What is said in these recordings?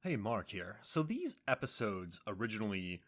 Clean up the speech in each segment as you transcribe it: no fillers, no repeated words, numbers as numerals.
Hey, Mark here. So these episodes originally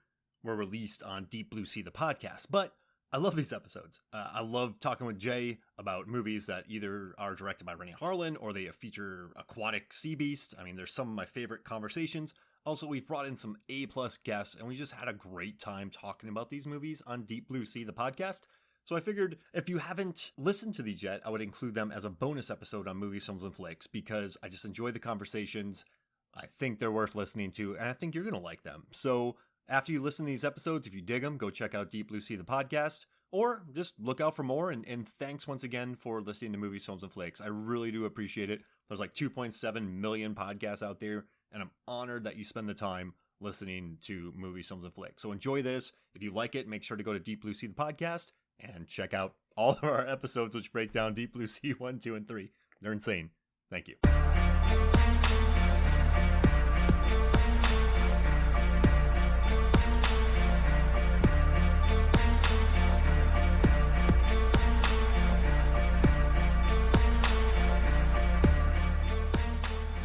were released on Deep Blue Sea, the podcast, but I love these episodes. I love talking with Jay about movies that either are directed by Rennie Harlin or they feature aquatic sea beasts. I mean, there's some of my favorite conversations. Also, we've brought in some A-plus guests, and we just had a great time talking about these movies on Deep Blue Sea, the podcast. So I figured if you haven't listened to these yet, I would include them as a bonus episode on Movies, Films, and Flicks because I just enjoy the conversations. I think they're worth listening to, and I think you're going to like them. So after you listen to these episodes, if you dig them, go check out Deep Blue Sea, the podcast, or just look out for more. And thanks once again for listening to Movies, Films, and Flakes. I really do appreciate it. There's like 2.7 million podcasts out there, and I'm honored that you spend the time listening to Movies, Films, and Flicks. So enjoy this. If you like it, make sure to go to Deep Blue Sea, the podcast, and check out all of our episodes, which break down Deep Blue Sea 1, 2, and 3. They're insane. Thank you.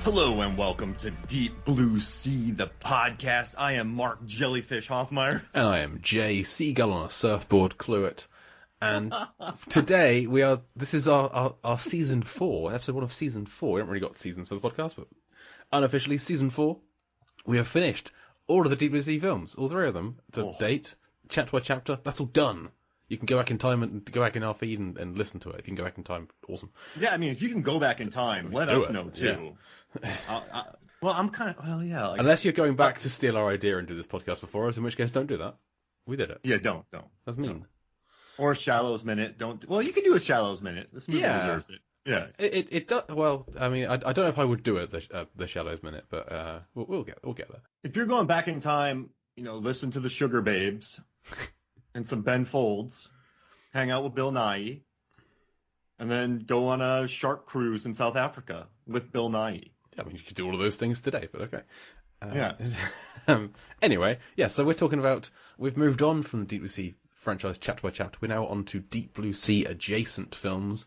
Hello and welcome to Deep Blue Sea, the podcast. I am Mark Jellyfish Hoffmeyer. And I am Jay Seagull on a surfboard Cluett. And today this is our season 4, episode 1 of season 4. We haven't really got seasons for the podcast, but unofficially season 4. We have finished all of the Deep Blue Sea films, all 3 of them to date, chapter by chapter. That's all done. You can go back in time and go back in our feed and listen to it. If you can go back in time, awesome. Yeah, I mean, if you can go back in time, let us know too. Yeah. Yeah. Like, unless you're going back to steal our idea and do this podcast before us, in which case don't do that. We did it. Yeah, don't. That's mean. No. Or a Shallows Minute. Don't. Well, you can do a Shallows Minute. This movie deserves it. Yeah. It does. Well, I mean, I don't know if I would do it the Shallows Minute, but we'll get there. If you're going back in time, listen to the Sugar Babes and some Ben Folds, hang out with Bill Nighy, and then go on a shark cruise in South Africa with Bill Nighy. I mean, you could do all of those things today, but okay. Yeah. Anyway, so we're talking about, we've moved on from the Deep Blue Sea franchise chapter by chapter. We're now on to Deep Blue Sea adjacent films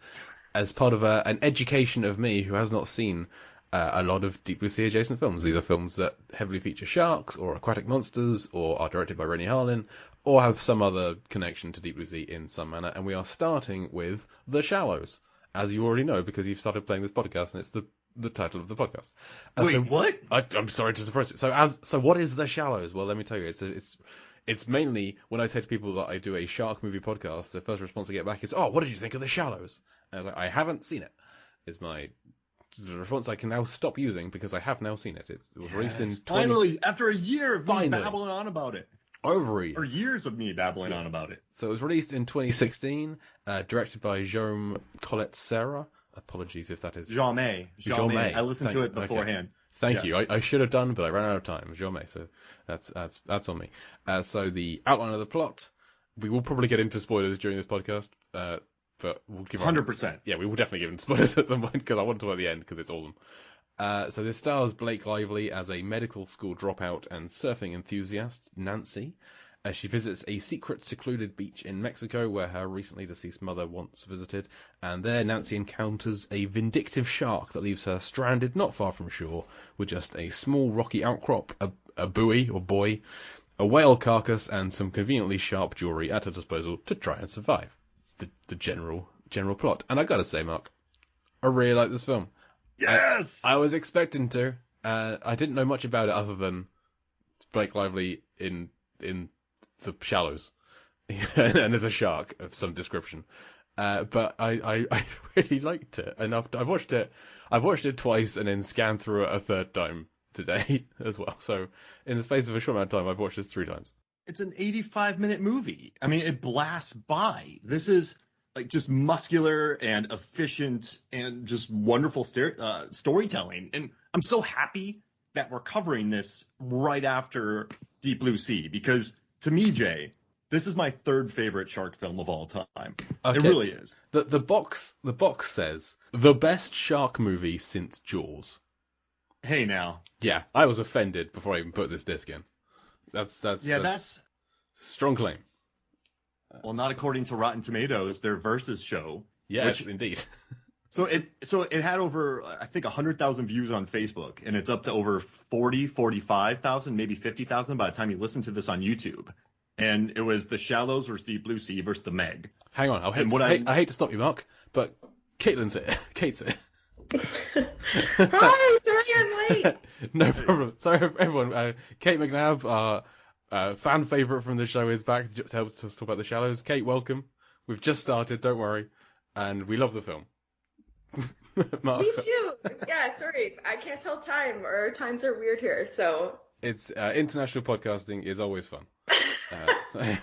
as part of an education of me who has not seen a lot of Deep Blue Sea adjacent films. These are films that heavily feature sharks or aquatic monsters or are directed by Rennie Harlin or have some other connection to Deep Blue Sea in some manner. And we are starting with The Shallows, as you already know because you've started playing this podcast and it's the title of the podcast. Wait, what? I'm sorry to surprise you. So what is The Shallows? Well, let me tell you, it's mainly when I say to people that I do a shark movie podcast, the first response I get back is, "Oh, what did you think of The Shallows?" And I was like, "I haven't seen it." Is the response I can now stop using because I have now seen it. It was released in finally after a year of me babbling on about it. Over a year. Or years of me babbling on about it. So it was released in 2016, directed by Jaume Collet-Serra. Apologies if that is... Jaume. I listened to it beforehand. Okay. Thank you. I should have done, but I ran out of time. Jaume, so that's on me. So the outline of the plot, we will probably get into spoilers during this podcast, but we'll give 100%. Yeah, we will definitely give into spoilers at some point because I want to talk at the end because it's awesome. So this stars Blake Lively as a medical school dropout and surfing enthusiast, Nancy, as she visits a secret secluded beach in Mexico where her recently deceased mother once visited, and there Nancy encounters a vindictive shark that leaves her stranded not far from shore with just a small rocky outcrop, a buoy or buoy, a whale carcass, and some conveniently sharp jewellery at her disposal to try and survive. It's the general plot. And I gotta say, Mark, I really like this film. Yes! I was expecting to. I didn't know much about it other than Blake Lively in The Shallows, and there's a shark of some description. But I really liked it enough. I've watched it twice and then scanned through it a third time today as well. So in the space of a short amount of time, I've watched this 3 times. It's an 85-minute movie. I mean, it blasts by. This is like just muscular and efficient and just wonderful storytelling. And I'm so happy that we're covering this right after Deep Blue Sea because to me, Jay, this is my 3rd favorite shark film of all time. Okay. It really is. The box says the best shark movie since Jaws. Hey now. Yeah, I was offended before I even put this disc in. That's strong claim. Well, not according to Rotten Tomatoes, their Versus show. Yes, indeed. So it had over, I think, 100,000 views on Facebook, and it's up to over 45,000, maybe 50,000 by the time you listen to this on YouTube. And it was The Shallows versus Deep Blue Sea versus The Meg. Hang on, I hate to stop you, Mark, but Caitlin's it. Kate's it. Hi, sorry I'm late. No problem. Sorry, everyone. Kate McNabb, our fan favourite from the show, is back to help us talk about The Shallows. Kate, welcome. We've just started, don't worry, and we love the film. Mark. Me too. Yeah, sorry, I can't tell time, or times are weird here, so. It's international podcasting is always fun. So...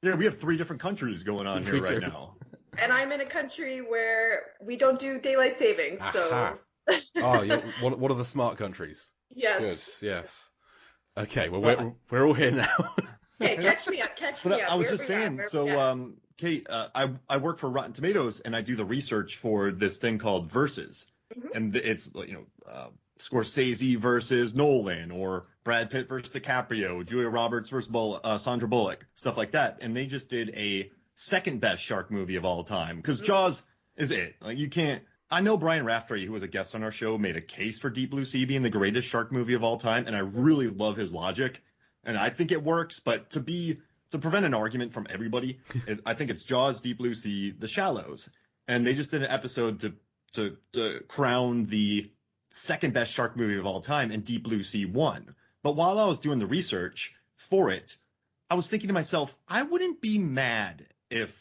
Yeah, we have 3 different countries going on here right now. And I'm in a country where we don't do daylight savings, so. Oh, one of the smart countries. Yes. Good. Yes. Okay. Well, we're all here now. Okay, catch me up. I was just saying. So, Kate, I work for Rotten Tomatoes, and I do the research for this thing called Versus, and it's Scorsese versus Nolan, or Brad Pitt versus DiCaprio, Julia Roberts versus Sandra Bullock, stuff like that. And they just did a second best shark movie of all time, because Jaws is it. Like, you can't. I know Brian Raftery, who was a guest on our show, made a case for Deep Blue Sea being the greatest shark movie of all time, and I really love his logic, and I think it works. But to prevent an argument from everybody, I think it's Jaws, Deep Blue Sea, The Shallows, and they just did an episode to crown the second best shark movie of all time, and Deep Blue Sea won. But while I was doing the research for it, I was thinking to myself, I wouldn't be mad if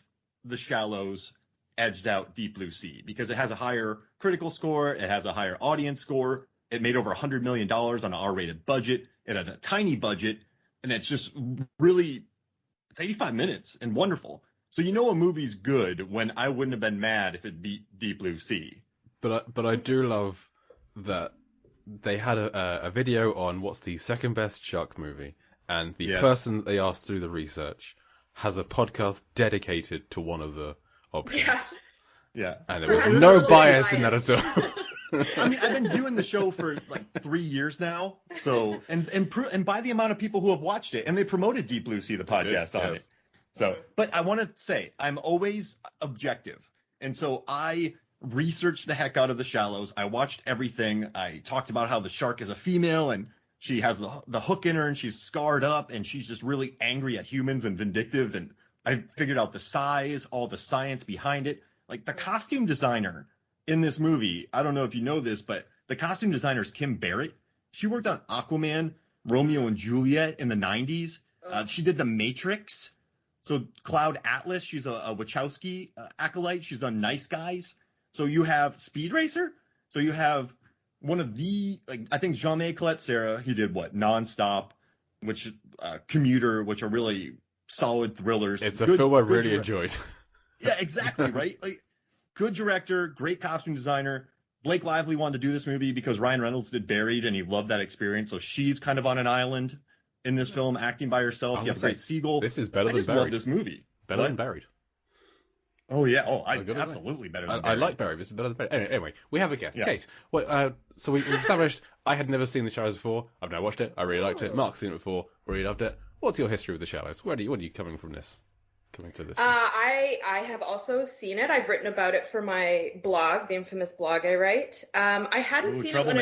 The Shallows edged out Deep Blue Sea, because it has a higher critical score, it has a higher audience score, it made over $100 million on an R-rated budget, it had a tiny budget, and it's just really, it's 85 minutes and wonderful. So you know a movie's good when I wouldn't have been mad if it beat Deep Blue Sea. But I do love that they had a video on what's the second best shark movie, and the person that they asked through the research has a podcast dedicated to one of the options. Yeah. And there was no bias in that at all. I mean, I've been doing the show for like 3 years now. So, and by the amount of people who have watched it, and they promoted Deep Blue Sea, the podcast, on it. So, but I want to say, I'm always objective. And so I researched the heck out of The Shallows. I watched everything. I talked about how the shark is a female, and she has the hook in her, and she's scarred up, and she's just really angry at humans and vindictive. And I figured out the size, all the science behind it. Like, the costume designer in this movie, I don't know if you know this, but the costume designer is Kim Barrett. She worked on Aquaman, Romeo and Juliet in the 90s. She did The Matrix. So Cloud Atlas, she's a Wachowski acolyte. She's done Nice Guys. So you have Speed Racer. So you have one of the, like, I think Jean-May Collet-Serra, he did what? Nonstop, which Commuter, which are really solid thrillers. It's a film I really enjoyed. Yeah, exactly, right? Like, good director, great costume designer. Blake Lively wanted to do this movie because Ryan Reynolds did Buried, and he loved that experience. So she's kind of on an island in this film, acting by herself. You have Great Siegel. This is better than Buried. I just love this movie. Better than Buried. Oh, yeah. Oh, absolutely better than Buried. I like Buried. This is better than Buried. Anyway, we have a guest. Yeah. Kate. Well, so we've established I had never seen The Shallows before. I've now watched it. I really liked it. Mark's seen it before. Really loved it. What's your history with The Shallows? What are you coming from this? Coming to this? I have also seen it. I've written about it for my blog, the infamous blog I write. I hadn't seen it when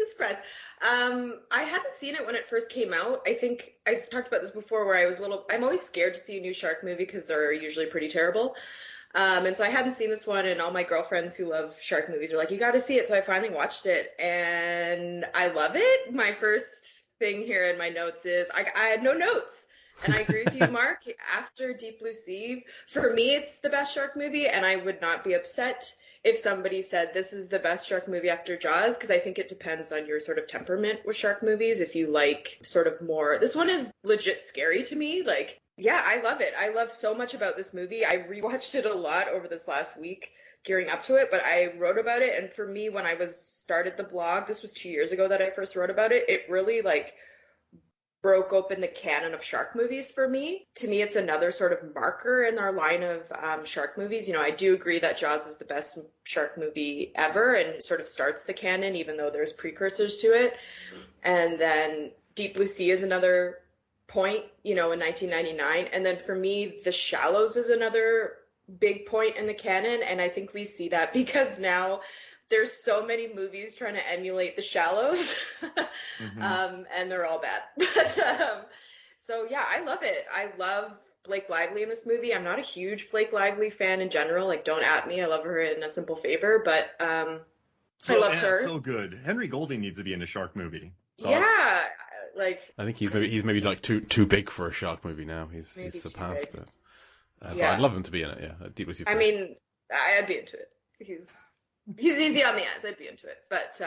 surprised. I hadn't seen it when it first came out. I think I've talked about this before, where I'm always scared to see a new shark movie because they're usually pretty terrible. And so I hadn't seen this one, and all my girlfriends who love shark movies were like, you got to see it. So I finally watched it, and I love it. My first thing here in my notes is I had no notes. And I agree with you, Mark. After Deep Blue Sea, for me, it's the best shark movie, and I would not be upset if somebody said this is the best shark movie after Jaws, because I think it depends on your sort of temperament with shark movies. If you like sort of more, this one is legit scary to me. Like, yeah, I love it. I love so much about this movie. I rewatched it a lot over this last week gearing up to it, but I wrote about it. And for me, when I started the blog, this was 2 years ago that I first wrote about it, it really like broke open the canon of shark movies for me. To me, it's another sort of marker in our line of shark movies. You know, I do agree that Jaws is the best shark movie ever and sort of starts the canon, even though there's precursors to it. And then Deep Blue Sea is another point, you know, in 1999. And then for me, The Shallows is another big point in the canon, and I think we see that because now there's so many movies trying to emulate The Shallows, and they're all bad. But so yeah, I love it. I love Blake Lively in this movie. I'm not a huge Blake Lively fan in general. Like, don't at me. I love her in A Simple Favor, but I love her. So good. Henry Golding needs to be in a shark movie. Thoughts? Yeah, like I think he's maybe like too big for a shark movie now. He's surpassed it. But I'd love him to be in it. Yeah, Deep Blue Sea. I mean, I'd be into it. He's easy on the eyes. I'd be into it. But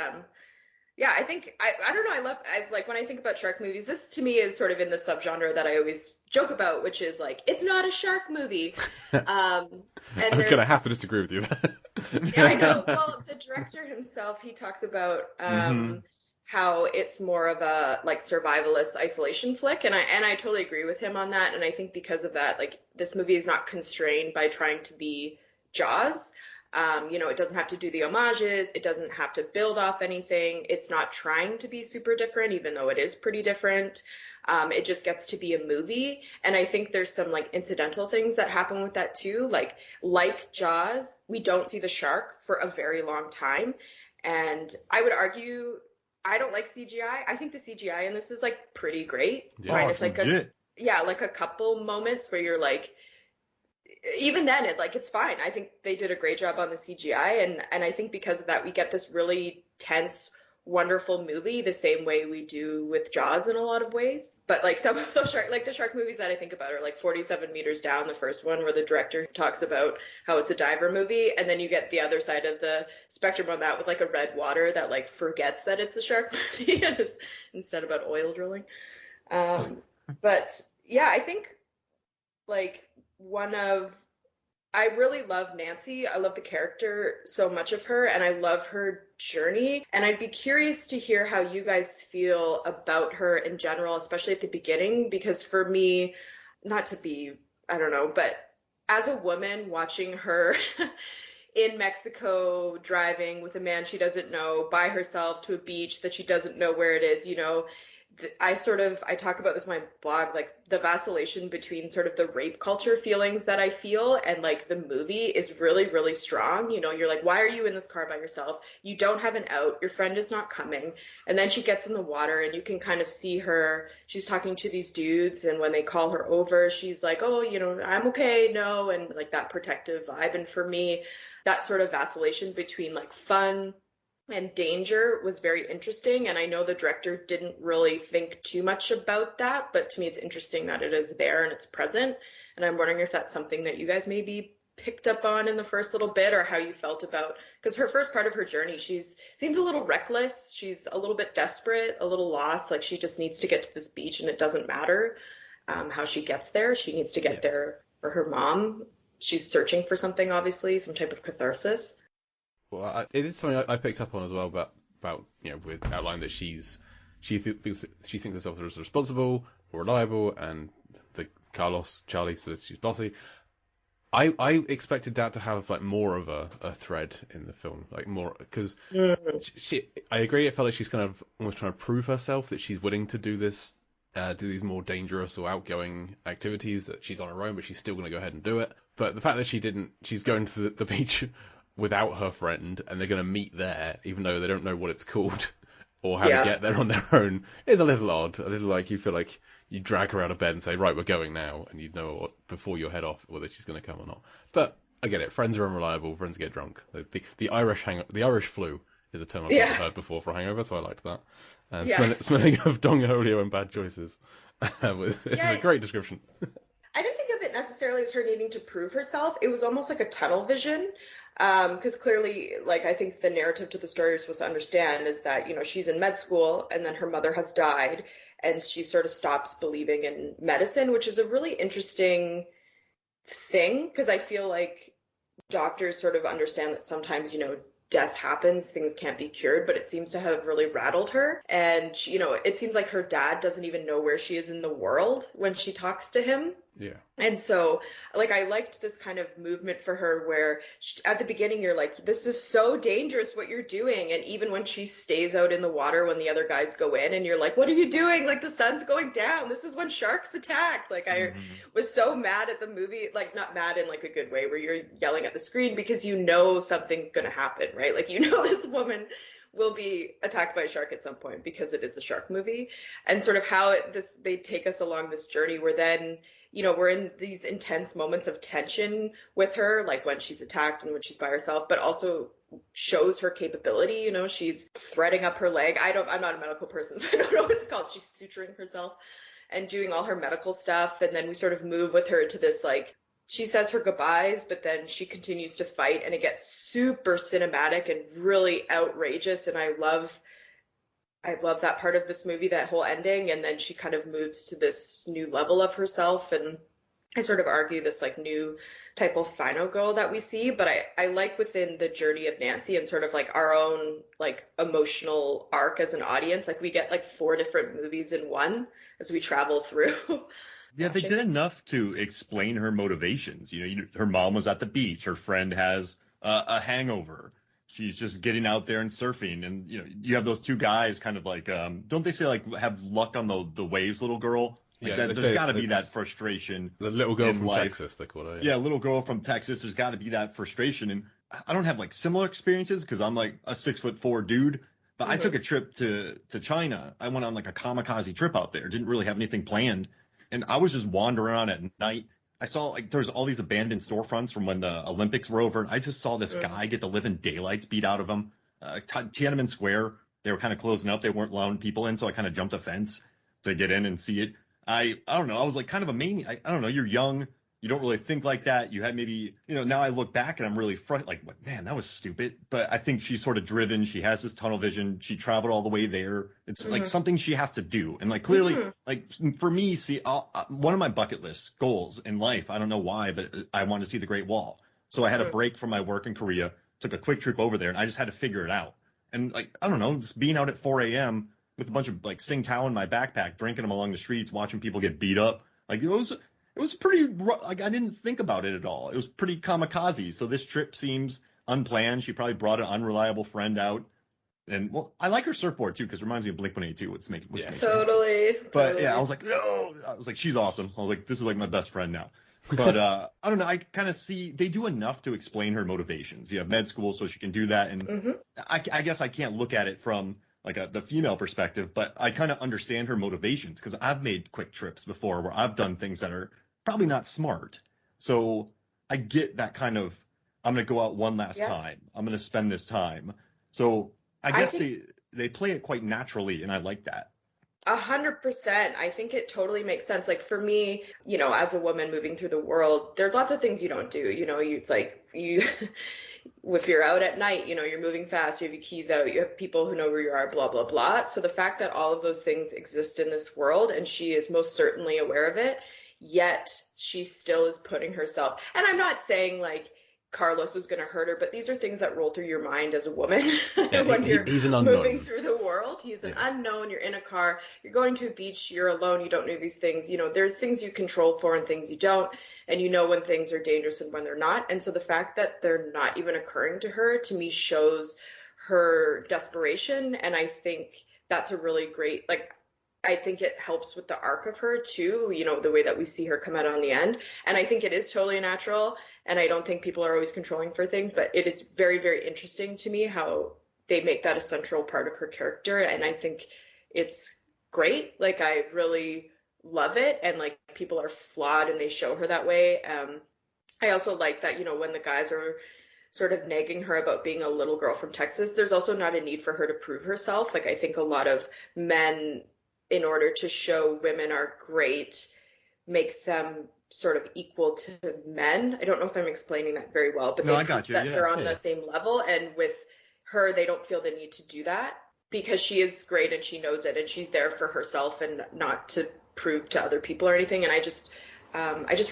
yeah, I think I don't know. I like when I think about shark movies. This to me is sort of in the subgenre that I always joke about, which is like it's not a shark movie. And I'm gonna have to disagree with you. Yeah, I know. Well, the director himself, he talks about how it's more of a like survivalist isolation flick, and I totally agree with him on that. And I think because of that, like this movie is not constrained by trying to be Jaws. It doesn't have to do the homages. It doesn't have to build off anything. It's not trying to be super different, even though it is pretty different. It just gets to be a movie. And I think there's some like incidental things that happen with that too. Like Jaws, we don't see the shark for a very long time. And I would argue I don't like CGI. I think the CGI in this is like pretty great. Yeah, right? It's like like a couple moments where you're like, even then it's fine. I think they did a great job on the CGI, and I think because of that we get this really tense, wonderful movie the same way we do with Jaws in a lot of ways. But like some of those the shark movies that I think about are like 47 Meters Down, the first one, where the director talks about how it's a diver movie, and then you get the other side of the spectrum on that with like a Red Water that like forgets that it's a shark movie and is instead about oil drilling. But yeah, I think like I really love Nancy. I love the character so much of her, and I love her journey. And I'd be curious to hear how you guys feel about her in general, especially at the beginning, because for me, not to be, I don't know, but as a woman watching her in Mexico driving with a man she doesn't know by herself to a beach that she doesn't know where it is, I talk about this in my blog, like the vacillation between sort of the rape culture feelings that I feel and like the movie is really, really strong. You're like, why are you in this car by yourself? You don't have an out. Your friend is not coming. And then she gets in the water and you can kind of see her. She's talking to these dudes. And when they call her over, she's like, oh, I'm okay. No. And like that protective vibe. And for me, that sort of vacillation between like fun and danger was very interesting, and I know the director didn't really think too much about that, but to me it's interesting that it is there and it's present, and I'm wondering if that's something that you guys maybe picked up on in the first little bit, or how you felt about, because her first part of her journey, seems a little reckless, she's a little bit desperate, a little lost, like she just needs to get to this beach and it doesn't matter how she gets there, she needs to get there for her mom. She's searching for something, obviously, some type of catharsis. Well, it is something I picked up on as well about with outline that she thinks herself as responsible, reliable, and the Charlie says she's bossy. I expected that to have like more of a thread in the film, like more, because I agree. It felt like she's kind of almost trying to prove herself that she's willing to do this, do these more dangerous or outgoing activities, that she's on her own, but she's still going to go ahead and do it. But the fact that she's going to the beach without her friend, and they're going to meet there, even though they don't know what it's called or how to get there on their own, is a little odd. A little like you feel like you drag her out of bed and say, right, we're going now, and you know before you head off whether she's going to come or not. But I get it. Friends are unreliable. Friends get drunk. The Irish flu is a term I've never heard before for a hangover, so I liked that. And smelling of Dong Julio and bad choices. It's a great description. I didn't think of it necessarily as her needing to prove herself. It was almost like a tunnel vision. Because clearly, like, I think the narrative to the story you're supposed to understand is that, she's in med school and then her mother has died and she sort of stops believing in medicine, which is a really interesting thing, because I feel like doctors sort of understand that sometimes, death happens, things can't be cured, but it seems to have really rattled her. And, it seems like her dad doesn't even know where she is in the world when she talks to him. Yeah. And so, like, I liked this kind of movement for her where at the beginning you're like, this is so dangerous what you're doing. And even when she stays out in the water when the other guys go in and you're like, what are you doing? Like, the sun's going down. This is when sharks attack. Like, I was so mad at the movie, like, not mad in like a good way where you're yelling at the screen because you know something's going to happen, right? Like, you know, this woman will be attacked by a shark at some point because it is a shark movie. And sort of how they take us along this journey where then, you know, we're in these intense moments of tension with her, like when she's attacked and when she's by herself, but also shows her capability. You know, she's threading up her leg. I'm not a medical person, so I don't know what it's called. She's suturing herself and doing all her medical stuff. And then we sort of move with her to this, like, she says her goodbyes, but then she continues to fight and it gets super cinematic and really outrageous. And I love that part of this movie, that whole ending. And then she kind of moves to this new level of herself. And I sort of argue this like new type of final girl that we see. But I like within the journey of Nancy and sort of like our own like emotional arc as an audience, like we get like 4 different movies in one as we travel through. Yeah, they did enough to explain her motivations. You know, her mom was at the beach. Her friend has a hangover. She's just getting out there and surfing. And, you know, you have those 2 guys kind of like, don't they say like have luck on the waves, little girl? Like yeah, there's got to be that frustration. The little girl from life. Texas, they call her. Yeah, little girl from Texas. There's got to be that frustration. And I don't have like similar experiences because I'm like a 6'4" dude. But I took a trip to China. I went on like a kamikaze trip out there. Didn't really have anything planned. And I was just wandering around at night. I saw like there's all these abandoned storefronts from when the Olympics were over. And I just saw this guy get the living daylights beat out of him. Tiananmen Square, they were kind of closing up. They weren't allowing people in, so I kind of jumped a fence to get in and see it. I don't know. I was like kind of a maniac. I don't know. You're young. You don't really think like that. You had maybe, you know, now I look back and I'm really like, man, that was stupid. But I think she's sort of driven. She has this tunnel vision. She traveled all the way there. It's like something she has to do. And like clearly, like for me, see, one of my bucket list goals in life, I don't know why, but I wanted to see the Great Wall. So I had a break from my work in Korea, took a quick trip over there, and I just had to figure it out. And like, I don't know, just being out at 4 a.m. with a bunch of like Tsingtao in my backpack, drinking them along the streets, watching people get beat up. Like it was pretty, like I didn't think about it at all. It was pretty kamikaze. So this trip seems unplanned. She probably brought an unreliable friend out. And well, I like her surfboard too, because it reminds me of Blink-182, which makes totally. But yeah, I was like, no, she's awesome. I was like, this is like my best friend now. But I don't know. I kind of see they do enough to explain her motivations. You have med school, so she can do that. And I guess I can't look at it from like the female perspective, but I kind of understand her motivations because I've made quick trips before where I've done things that are probably not smart. So I get that kind of, I'm going to go out one last time. I'm going to spend this time. So I guess they play it quite naturally, and I like that. 100%. I think it totally makes sense. Like for me, you know, as a woman moving through the world, there's lots of things you don't do. You know, it's like if you're out at night, you know, you're moving fast, you have your keys out, you have people who know where you are, blah, blah, blah. So the fact that all of those things exist in this world, and she is most certainly aware of it, yet she still is putting herself, and I'm not saying like Carlos was going to hurt her, but these are things that roll through your mind as a woman when he's an you're unknown. moving through the world. He's an unknown. You're in a car. You're going to a beach. You're alone. You don't know these things. You know, there's things you control for and things you don't, and you know when things are dangerous and when they're not. And so the fact that they're not even occurring to her, to me, shows her desperation. And I think that's a really great, like, I think it helps with the arc of her too, you know, the way that we see her come out on the end. And I think it is totally natural. And I don't think people are always controlling for things, but it is very, very interesting to me how they make that a central part of her character. And I think it's great. Like, I really love it. And like, people are flawed and they show her that way. I also like that, you know, when the guys are sort of nagging her about being a little girl from Texas, there's also not a need for her to prove herself. Like, I think a lot of men, in order to show women are great, make them sort of equal to men. I don't know if I'm explaining that very well, but no, I got you. That they're on the same level. And with her, they don't feel the need to do that because she is great and she knows it and she's there for herself and not to prove to other people or anything. And I just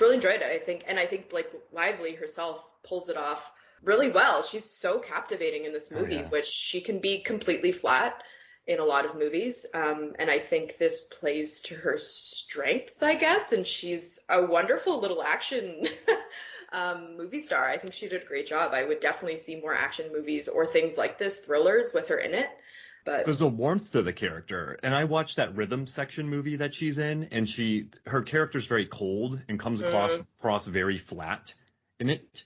really enjoyed it. I think like Lively herself pulls it off really well. She's so captivating in this movie, which she can be completely flat in a lot of movies. And I think this plays to her strengths, I guess. And she's a wonderful little action movie star. I think she did a great job. I would definitely see more action movies or things like this, thrillers with her in it. But there's a warmth to the character. And I watched that Rhythm Section movie that she's in, and her character's very cold and comes across very flat in it.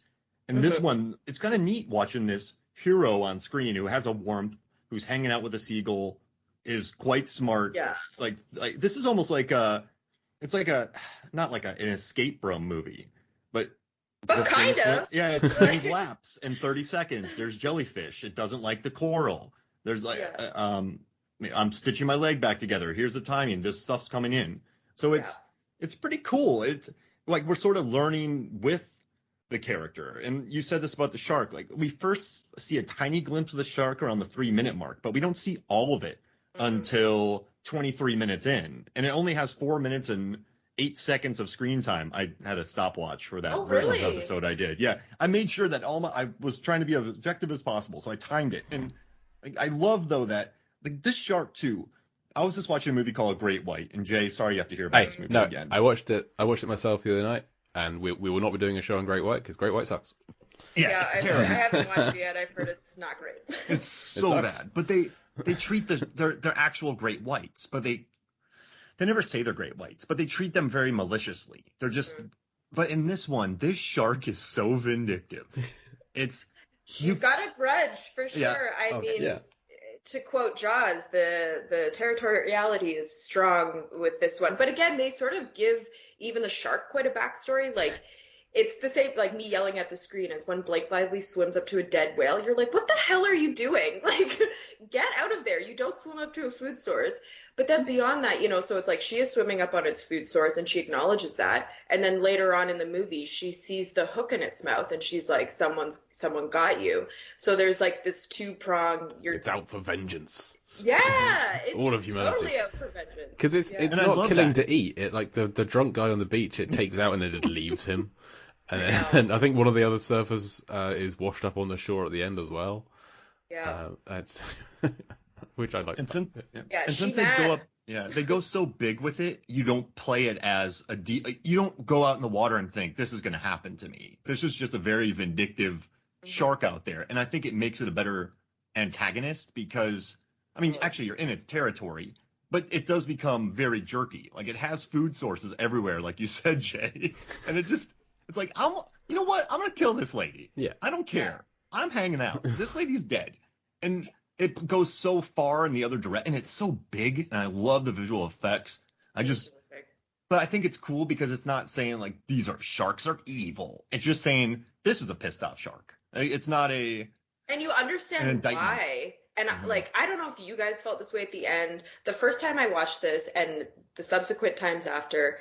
And this one, it's kind of neat watching this hero on screen who has a warmth, who's hanging out with a seagull, is quite smart. Yeah. Like this is almost like it's like not like an escape room movie, but kind of. Yeah, it's things lapse in 30 seconds. There's jellyfish. It doesn't like the coral. There's like, I'm stitching my leg back together. Here's the timing. This stuff's coming in. So it's pretty cool. It's like we're sort of learning with the character. And you said this about the shark. Like we first see a tiny glimpse of the shark around the 3-minute mark, but we don't see all of it until 23 minutes in. And it only has 4 minutes and 8 seconds of screen time. I had a stopwatch for that really? episode I did. Yeah. I made sure that I was trying to be as objective as possible. So I timed it. And I love, though, that this shark, too. I was just watching a movie called Great White. And Jay, sorry you have to hear about this movie again. I watched it myself the other night. And we will not be doing a show on Great White because Great White sucks. Yeah, it's terrible. I haven't watched it yet. I've heard it's not great. It's so bad. But they treat their actual great whites, but they never say they're great whites, but they treat them very maliciously. They're just but in this one, this shark is so vindictive. She's got a grudge for sure. Yeah. I mean, to quote Jaws, the territoriality is strong with this one. But again, they sort of give even the shark quite a backstory. Like, it's the same, like me yelling at the screen as when Blake Lively swims up to a dead whale. You're like, what the hell are you doing? Like, get out of there. You don't swim up to a food source. But then beyond that, so it's like she is swimming up on its food source and she acknowledges that. And then later on in the movie, she sees the hook in its mouth and she's like, someone got you. So there's like this two-prong. It's out for vengeance. Yeah, it's all of humanity. Totally out for vengeance. Because it's not killing to eat. It like the drunk guy on the beach. It takes out and then it leaves him. And I think one of the other surfers is washed up on the shore at the end as well. Yeah. Which I like. And since they go up, they go so big with it, you don't play it as you don't go out in the water and think this is going to happen to me. This is just a very vindictive shark out there, and I think it makes it a better antagonist because, I mean, actually you're in its territory, but it does become very jerky. Like it has food sources everywhere, like you said, Jay, and it's like you know what? I'm gonna kill this lady. Yeah. I don't care. I'm hanging out. This lady's dead, and it goes so far in the other direction, and it's so big, and I love the visual effects. But I think it's cool because it's not saying like sharks are evil. It's just saying this is a pissed off shark. It's not and you understand why. And like, I don't know if you guys felt this way at the end. The first time I watched this and the subsequent times after,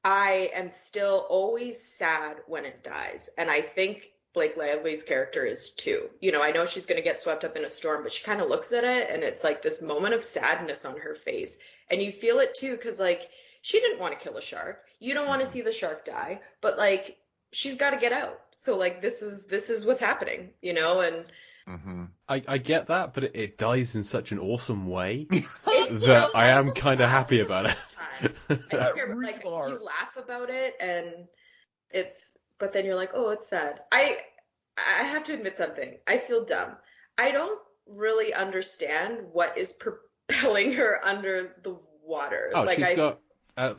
I am still always sad when it dies. And I think Blake Lively's character is too. I know she's going to get swept up in a storm, but she kind of looks at it and it's like this moment of sadness on her face. And you feel it too, because like she didn't want to kill a shark. You don't want to see the shark die, but like she's got to get out. So like this is what's happening, and I get that, but it dies in such an awesome way that I am kind of happy about it. I think you laugh about it and but then you're like, oh, it's sad. I have to admit something. I feel dumb. I don't really understand what is propelling her under the water. Oh, she's got.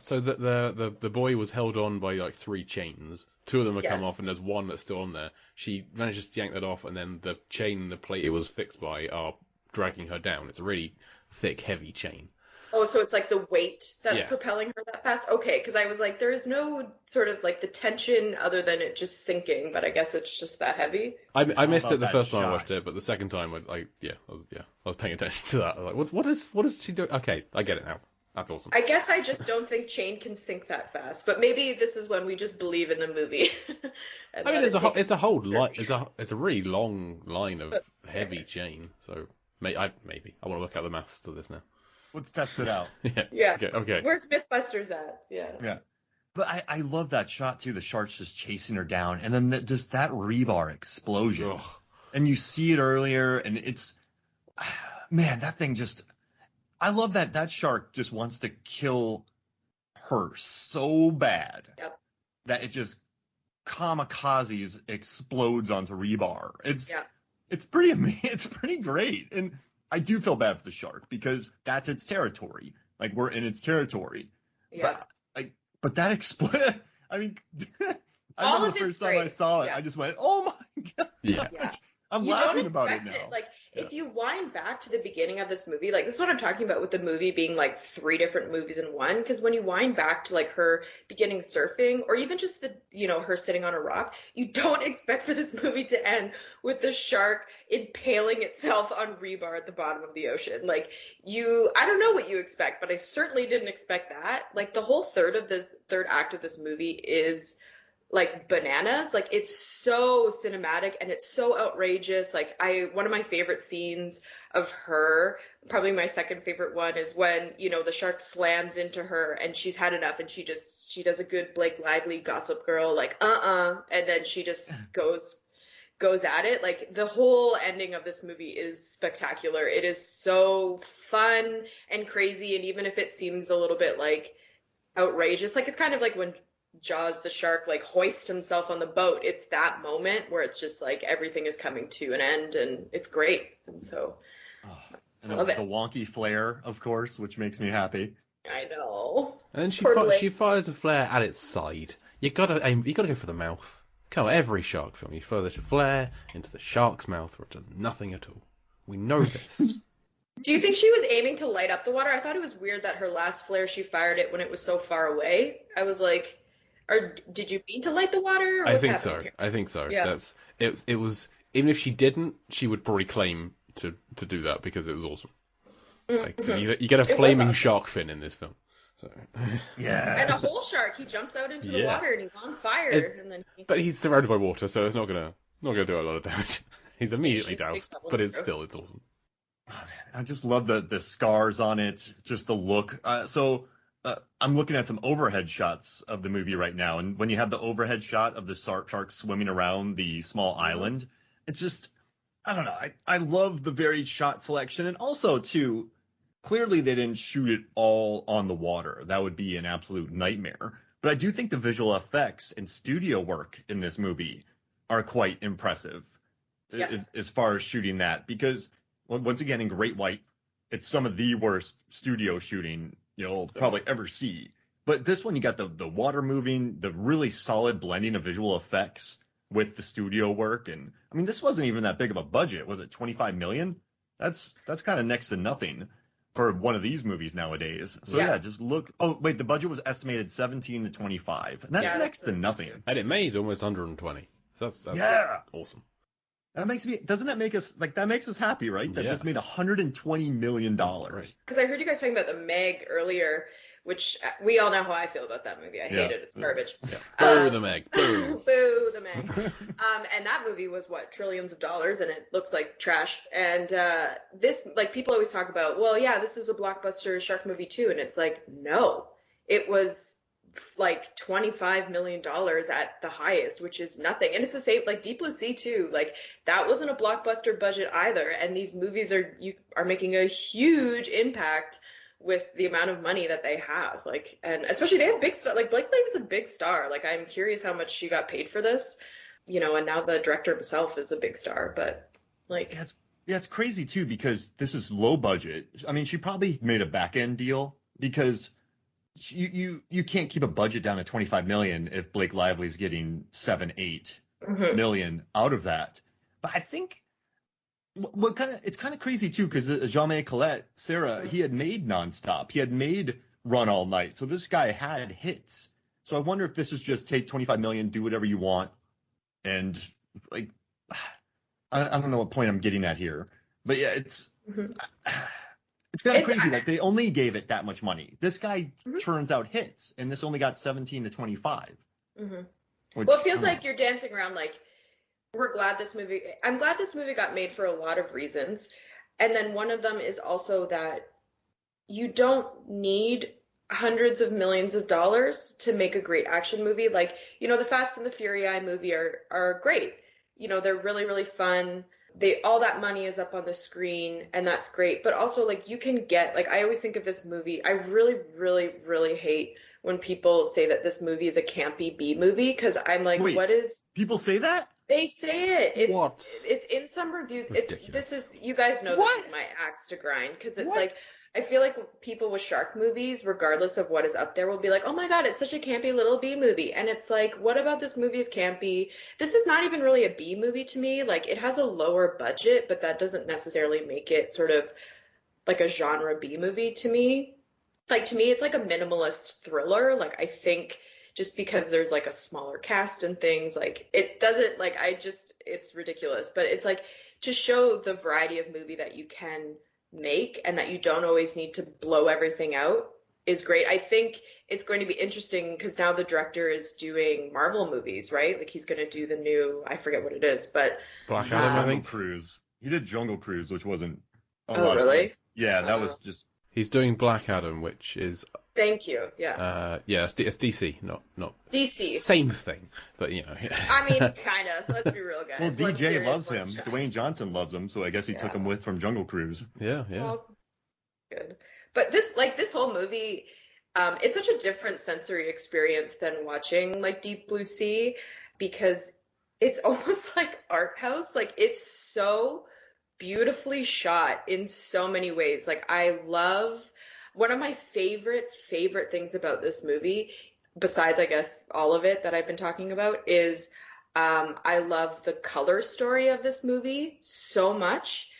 So the boy was held on by like 3 chains. 2 of them have come off, and there's one that's still on there. She manages to yank that off, and then the chain, the plate it was fixed by, are dragging her down. It's a really thick, heavy chain. Oh, so it's like the weight that's propelling her that fast? Okay, because I was like, there is no sort of like the tension other than it just sinking, but I guess it's just that heavy. I missed it the first time I watched it, but the second time I was paying attention to that. I was like, what is she doing? Okay, I get it now. That's awesome. I guess I just don't think chain can sink that fast, but maybe this is when we just believe in the movie. I mean, it's a really long line of heavy chain, so maybe I want to work out the maths to this now. Let's test it out. Yeah. Okay. Where's Mythbusters at? Yeah. Yeah. But I love that shot too. The shark's just chasing her down, and then just that rebar explosion. Ugh. And you see it earlier, and it's, man, that thing just. I love that shark just wants to kill her so bad that it just kamikazes explodes onto rebar. It's pretty amazing. It's pretty great. And I do feel bad for the shark because that's its territory. Like, we're in its territory. Yeah. But that explode. I mean, I remember the first time I saw it, I just went, "Oh my god!" Yeah. I'm laughing about it now. Like, if you wind back to the beginning of this movie, like, this is what I'm talking about with the movie being like 3 different movies in one. Because when you wind back to like her beginning surfing, or even just the, her sitting on a rock, you don't expect for this movie to end with the shark impaling itself on rebar at the bottom of the ocean. Like, I don't know what you expect, but I certainly didn't expect that. Like, the whole third act of this movie is like bananas. Like, it's so cinematic and it's so outrageous. Like, one of my favorite scenes of her, probably my second favorite one, is when, the shark slams into her and she's had enough and she does a good Blake Lively Gossip Girl, like, and then she just goes at it. Like, the whole ending of this movie is spectacular. It is so fun and crazy, and even if it seems a little bit like outrageous, like, it's kind of like when Jaws the shark like hoists himself on the boat. It's that moment where it's just like everything is coming to an end, and it's great. And so I love it. The wonky flare, of course, which makes me happy. I know. And she fires a flare at its side. You gotta go for the mouth. Come on, every shark film, you fire the flare into the shark's mouth where it does nothing at all. We know this. Do you think she was aiming to light up the water? I thought it was weird that her last flare, she fired it when it was so far away. I was like, or did you mean to light the water? Or I think so. Yeah. It was, even if she didn't, she would probably claim to do that because it was awesome. Like, you get a flaming shark fin in this film. So. Yeah. And a whole shark. He jumps out into the water and he's on fire. But he's surrounded by water, so it's not gonna do a lot of damage. He's immediately doused, but it's awesome. Oh, man, I just love the scars on it, just the look. I'm looking at some overhead shots of the movie right now, and when you have the overhead shot of the shark swimming around the small island, it's just, I don't know. I love the varied shot selection, and also too, clearly they didn't shoot it all on the water. That would be an absolute nightmare. But I do think the visual effects and studio work in this movie are quite impressive as far as shooting that, because once again, in Great White, it's some of the worst studio shooting you'll probably ever see. But this one, you got the water moving, the really solid blending of visual effects with the studio work. And I mean, this wasn't even that big of a budget. Was it $25 million? That's kind of next to nothing for one of these movies nowadays. So just look. Oh, wait, the budget was estimated 17 to 25. And that's next to nothing. And it made almost 120. So that's awesome. That makes us happy, right? That this made $120 million. Because I heard you guys talking about the Meg earlier, which we all know how I feel about that movie. I hate it. It's garbage. Yeah. Boo the Meg. Boo. Boo the Meg. And that movie was trillions of dollars, and it looks like trash. And this, like, people always talk about, well, yeah, this is a blockbuster shark movie too, and it's like, no, it was like $25 million at the highest, which is nothing. And it's the same, like Deep Blue Sea too. Like, that wasn't a blockbuster budget either. And these movies are making a huge impact with the amount of money that they have. Like, and especially they have big star. Like, Blake Lively's a big star. Like, I'm curious how much she got paid for this, and now the director himself is a big star. But like, it's crazy too, because this is low budget. I mean, she probably made a back end deal, because you can't keep a budget down at 25 million if Blake Lively's getting 7-8 million out of that. But I think it's kind of crazy too, because Jamais Colette, Sarah, he had made Nonstop, he had made Run All Night, so this guy had hits. So I wonder if this is just take 25 million, do whatever you want, and like, I don't know what point I'm getting at here, but yeah, it's. It's kind of crazy. Like, they only gave it that much money. This guy churns out hits, and this only got 17 to 25. Which, well, it feels like you're dancing around, like, I'm glad this movie got made for a lot of reasons. And then one of them is also that you don't need hundreds of millions of dollars to make a great action movie. Like, the Fast and the Furious movie are great. They're really, really fun. all that money is up on the screen, and that's great. But also, like, you can get, like, I always think of this movie. I really, really, really hate when people say that this movie is a campy B movie, because I'm like, Wait, what is? People say that? They say it. What? It's in some reviews. Ridiculous. This is, you guys know, What? this is my axe to grind, because it's What? like, I feel like people with shark movies, regardless of what is up there, will be like, oh my God, it's such a campy little B movie. And it's like, what about this movie is campy? This is not even really a B movie to me. Like, it has a lower budget, but that doesn't necessarily make it sort of like a genre B movie to me. Like, to me, it's like a minimalist thriller. Like, I think just because there's like a smaller cast and things, like, it doesn't, like, it's ridiculous. But it's like, to show the variety of movie that you can make and that you don't always need to blow everything out is great. I think it's going to be interesting because now the director is doing Marvel movies, right? Like, he's going to do the new, I forget what it is, but Black Adam, I Jungle think. Cruise. He did Jungle Cruise, which wasn't a Oh, lot really? of yeah, that was just He's doing Black Adam, which is thank you. Yeah. it's DC, not DC. same thing, but you know. I mean, kind of. Let's be real, guys. well, One's DJ serious, loves him. one's shy. Dwayne Johnson loves him, so I guess he took Yeah. him with from Jungle Cruise. yeah. Well, good. But this whole movie, it's such a different sensory experience than watching like Deep Blue Sea, because it's almost like art house. Like, it's so beautifully shot in so many ways. Like, I love, one of my favorite things about this movie, besides I guess all of it that I've been talking about, is I love the color story of this movie so much.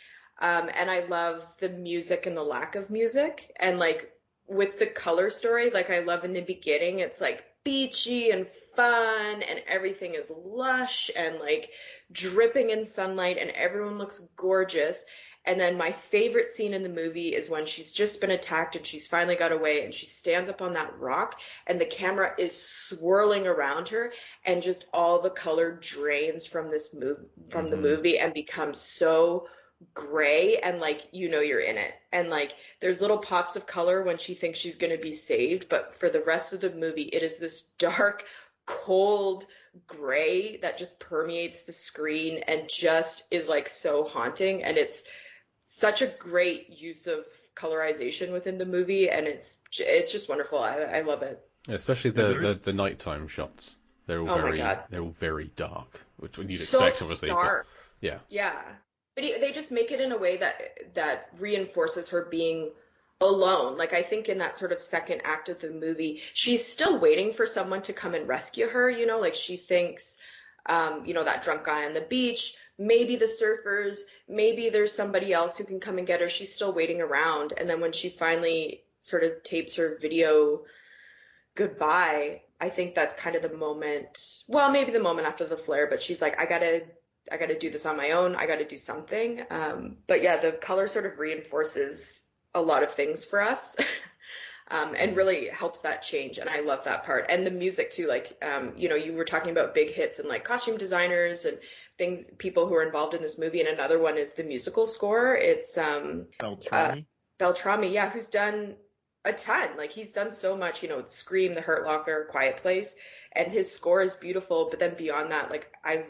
And I love the music and the lack of music. And like, with the color story, like, I love in the beginning, it's like beachy and fun and everything is lush and like dripping in sunlight and everyone looks gorgeous. And then my favorite scene in the movie is when she's just been attacked and she's finally got away and she stands up on that rock and the camera is swirling around her and just all the color drains from the movie and becomes so gray, and like, you know, you're in it. And like, there's little pops of color when she thinks she's going to be saved, but for the rest of the movie, it is this dark, cold gray that just permeates the screen and just is like so haunting. And it's such a great use of colorization within the movie, and it's just wonderful. I love it. Especially the nighttime shots. They're all Oh my God. they're all very dark, which you'd So expect, obviously. But, stark. yeah. Yeah. But they just make it in a way that reinforces her being alone. Like, I think in that sort of second act of the movie, she's still waiting for someone to come and rescue her, you know, like she thinks, you know, that drunk guy on the beach, maybe the surfers, maybe there's somebody else who can come and get her. She's still waiting around. And then when she finally sort of tapes her video goodbye, I think that's kind of the moment, well, maybe the moment after the flare, but she's like, I gotta do this on my own. I gotta do something. But yeah, the color sort of reinforces a lot of things for us. And really helps that change. And I love that part. And the music too, like, you know, you were talking about big hits and like costume designers and things, people who are involved in this movie. And another one is the musical score. It's, Beltrami, yeah, who's done a ton. Like, he's done so much, you know, Scream, The Hurt Locker, Quiet Place, and his score is beautiful. But then beyond that, like, I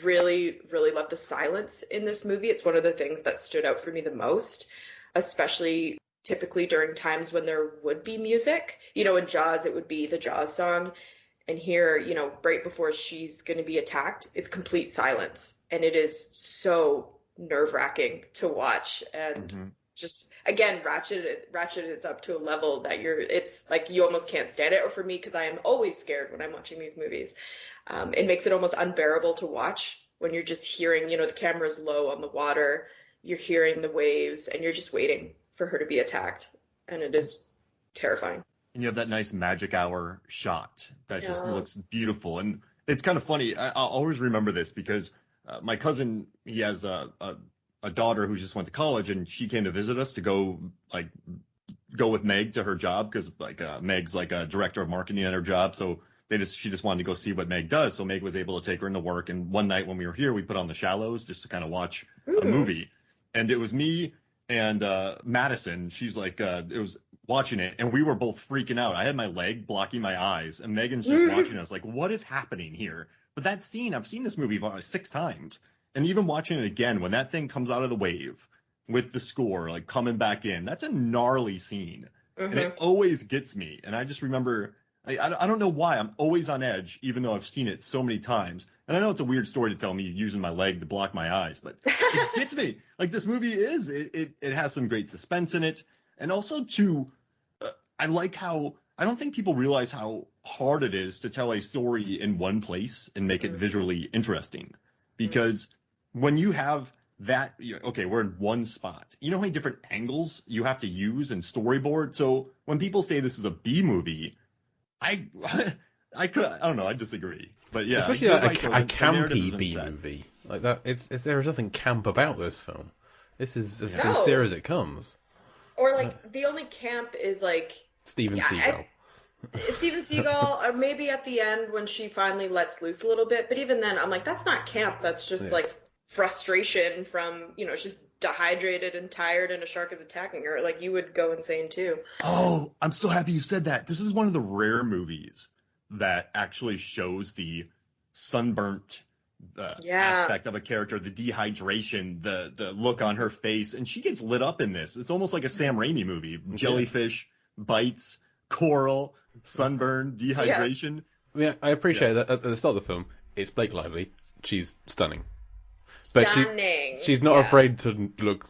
really, really love the silence in this movie. It's one of the things that stood out for me the most, especially typically during times when there would be music. You know, in Jaws, it would be the Jaws song. And here, you know, right before she's going to be attacked, it's complete silence. And it is so nerve-wracking to watch. And just, again, ratchet it up to a level that it's like you almost can't stand it. Or for me, because I am always scared when I'm watching these movies. It makes it almost unbearable to watch when you're just hearing, you know, the camera's low on the water, you're hearing the waves, and you're just waiting for her to be attacked. And it is terrifying. And you have that nice magic hour shot that just Yeah. looks beautiful. And it's kind of funny. I'll always remember this because my cousin, he has a daughter who just went to college, and she came to visit us to go with Meg to her job because Meg's like a director of marketing at her job. So she just wanted to go see what Meg does. So Meg was able to take her into work. And one night when we were here, we put on The Shallows just to kind of watch a movie. And it was me and Madison. She's like, it was watching it, and we were both freaking out. I had my leg blocking my eyes, and Megan's just watching us like, what is happening here? But that scene, I've seen this movie about 6 times, And even watching it again, when that thing comes out of the wave with the score like coming back in, that's a gnarly scene. And it always gets me. And I just remember, I don't know why, I'm always on edge, even though I've seen it so many times. And I know it's a weird story to tell me using my leg to block my eyes, but it gets me. Like, this movie it has some great suspense in it. And also, I like how, I don't think people realize how hard it is to tell a story in one place and make it visually interesting. Because when you have that, okay, we're in one spot. You know how many different angles you have to use and storyboard? So when people say this is a B movie, I don't know, I disagree. But yeah, especially a campy B movie like that. There is nothing camp about this film. This is as sincere as it comes. Or like the only camp is like Steven Seagal. Steven Seagal, or maybe at the end when she finally lets loose a little bit. But even then, I'm like, that's not camp. That's just like frustration from, she's dehydrated and tired and a shark is attacking her. Like, you would go insane too. Oh, I'm so happy you said that. This is one of the rare movies that actually shows the sunburnt aspect of a character, the dehydration, the look on her face. And she gets lit up in this. It's almost like a Sam Raimi movie. Jellyfish, bites, coral, sunburn, dehydration. Yeah, I appreciate that at the start of the film, it's Blake Lively. She's stunning. Stunning. But she's not afraid to look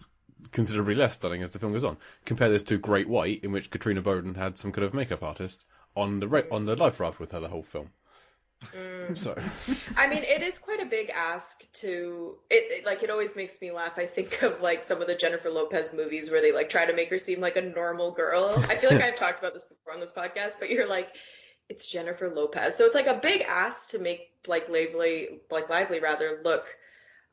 considerably less stunning as the film goes on. Compare this to Great White, in which Katrina Bowden had some kind of makeup artist on the life raft with her the whole film. So, I mean, it is quite a big ask to it. Like, it always makes me laugh. I think of like some of the Jennifer Lopez movies where they like try to make her seem like a normal girl. I feel like I've talked about this before on this podcast, but you're like, it's Jennifer Lopez, so it's like a big ask to make Blake Lively look,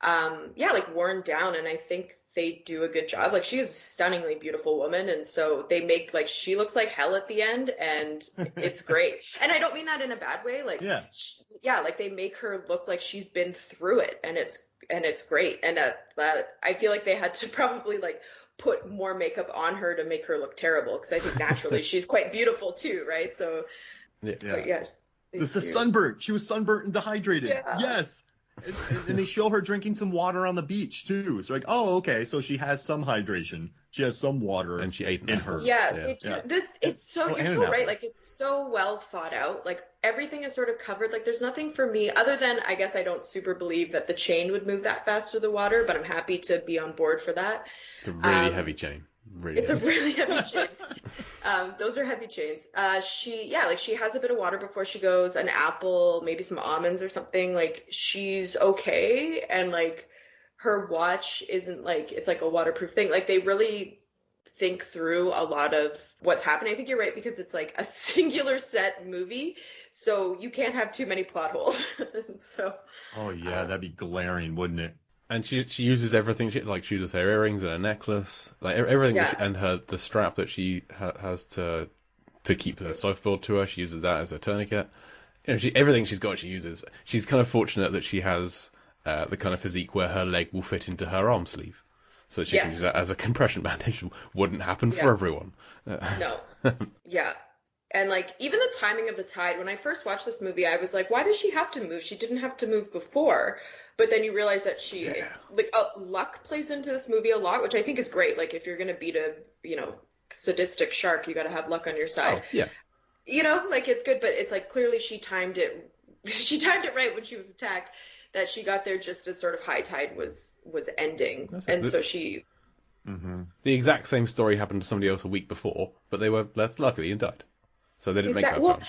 like worn down. And I think they do a good job. Like, she is a stunningly beautiful woman, and so they make like she looks like hell at the end, and it's great. And I don't mean that in a bad way. Like, like they make her look like she's been through it, and it's great. And I feel like they had to probably like put more makeup on her to make her look terrible, because I think naturally she's quite beautiful too, right? So this is sunburnt. She was sunburnt and dehydrated. Yes. And they show her drinking some water on the beach too. It's like, oh, okay, so she has some hydration. She has some water, and she ate in her. It's so you're so right. Like, it's so well thought out. Like, everything is sort of covered. Like, there's nothing for me other than, I guess I don't super believe that the chain would move that fast through the water, but I'm happy to be on board for that. It's a really heavy chain. A really heavy chain. Those are heavy chains. She has a bit of water before she goes, an apple, maybe some almonds or something. Like, she's okay. And like, her watch isn't like, it's like a waterproof thing. Like, they really think through a lot of what's happening. I think you're right, because it's like a singular set movie, so you can't have too many plot holes. So. Oh yeah, that'd be glaring, wouldn't it? And she uses everything. She uses her earrings and her necklace, like everything, and the strap that she has to keep the surfboard to her. She uses that as a tourniquet. Everything she's got, she uses. She's kind of fortunate that she has the kind of physique where her leg will fit into her arm sleeve, so that she can use that as a compression bandage. Wouldn't happen for everyone. No. And like, even the timing of the tide, when I first watched this movie, I was like, why does she have to move? She didn't have to move before. But then you realize that luck plays into this movie a lot, which I think is great. Like, if you're going to beat a, sadistic shark, you got to have luck on your side. Oh, yeah. Like, it's good, but it's like, clearly she timed it right when she was attacked, that she got there just as sort of high tide was ending. So she... Mm-hmm. The exact same story happened to somebody else a week before, but they were less lucky and died. So they didn't make that film.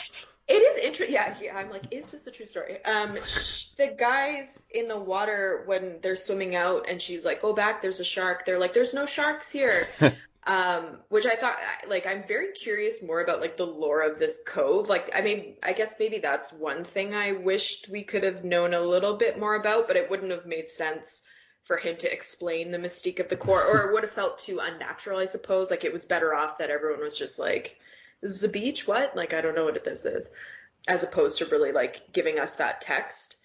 It is interesting. Yeah, I'm like, is this a true story? The guys in the water, when they're swimming out and she's like, go back, there's a shark. They're like, there's no sharks here. Which I thought, like, I'm very curious more about like the lore of this cove. Like, I mean, I guess maybe that's one thing I wished we could have known a little bit more about, but it wouldn't have made sense for him to explain the mystique of the core, or it would have felt too unnatural, I suppose. Like, it was better off that everyone was just like, this is a beach? What? Like, I don't know what this is. As opposed to really, like, giving us that text.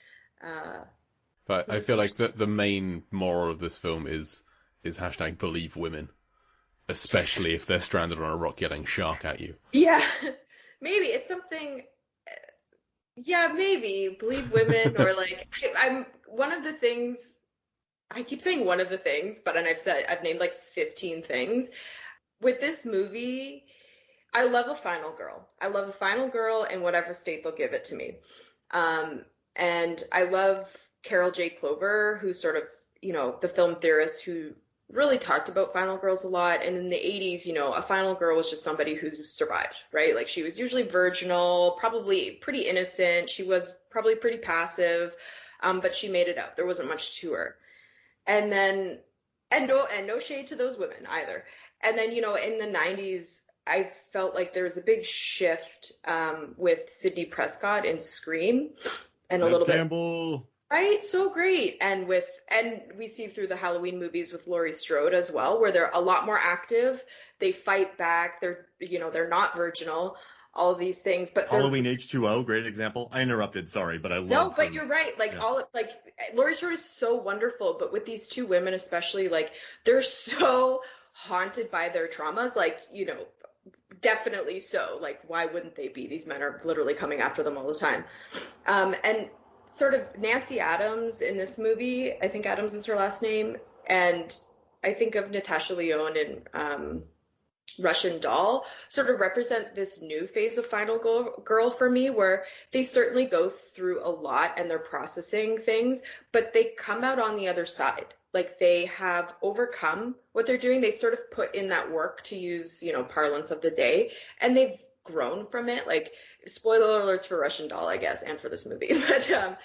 But I feel like the main moral of this film is hashtag believe women. Especially if they're stranded on a rock yelling shark at you. Yeah. Maybe. It's something... Yeah, maybe. Believe women, or, like... I'm one of the things I keep saying one of the things, but I've named like 15 things. With this movie, I love a final girl. I love a final girl in whatever state they'll give it to me. And I love Carol J. Clover, who's sort of, the film theorist who really talked about final girls a lot. And in the 80s, a final girl was just somebody who survived, right? Like she was usually virginal, probably pretty innocent. She was probably pretty passive, but she made it out. There wasn't much to her. And then, and no shade to those women either. And then, in the 90s, I felt like there was a big shift with Sidney Prescott in Scream, and a little Campbell. bit, right? So great, and we see through the Halloween movies with Laurie Strode as well, where they're a lot more active. They fight back. They're not virginal. All of these things, but Halloween H2O, great example. I interrupted, sorry, but I love. No, but you're right. Like Laurie Strode is so wonderful, but with these two women especially, like they're so haunted by their traumas, like definitely so. Like, why wouldn't they be? These men are literally coming after them all the time. And sort of Nancy Adams in this movie, I think Adams is her last name, and I think of Natasha Lyonne in Russian Doll, sort of represent this new phase of final girl for me, where they certainly go through a lot and they're processing things, but they come out on the other side. Like they have overcome what they're doing. They've sort of put in that work, to use, parlance of the day, and they've grown from it. Like, spoiler alerts for Russian Doll, I guess, and for this movie. But,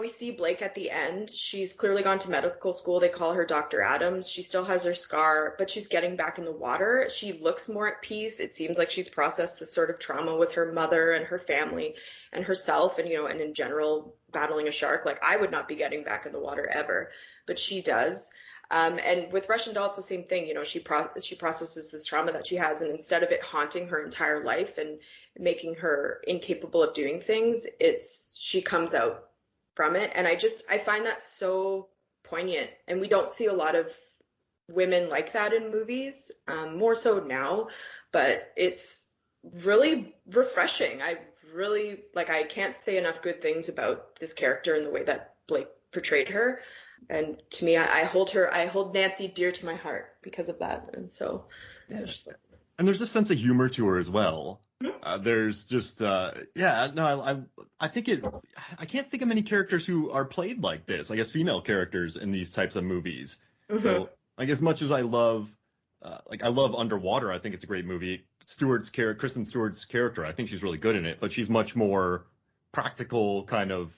we see Blake at the end. She's clearly gone to medical school. They call her Dr. Adams. She still has her scar, but she's getting back in the water. She looks more at peace. It seems like she's processed this sort of trauma with her mother and her family and herself, and, and in general, battling a shark. Like, I would not be getting back in the water ever, but she does. And with Russian Doll, it's the same thing. She processes this trauma that she has, and instead of it haunting her entire life and making her incapable of doing things, she comes out from it. And I find that so poignant. And we don't see a lot of women like that in movies, more so now, but it's really refreshing. I can't say enough good things about this character and the way that Blake portrayed her. And to me, I hold Nancy dear to my heart because of that. And so, and there's a sense of humor to her as well. There's just, I think I can't think of many characters who are played like this. I guess female characters in these types of movies. Mm-hmm. So, like, as much as I love, I love Underwater, I think it's a great movie. Kristen Stewart's character, I think she's really good in it, but she's much more practical, kind of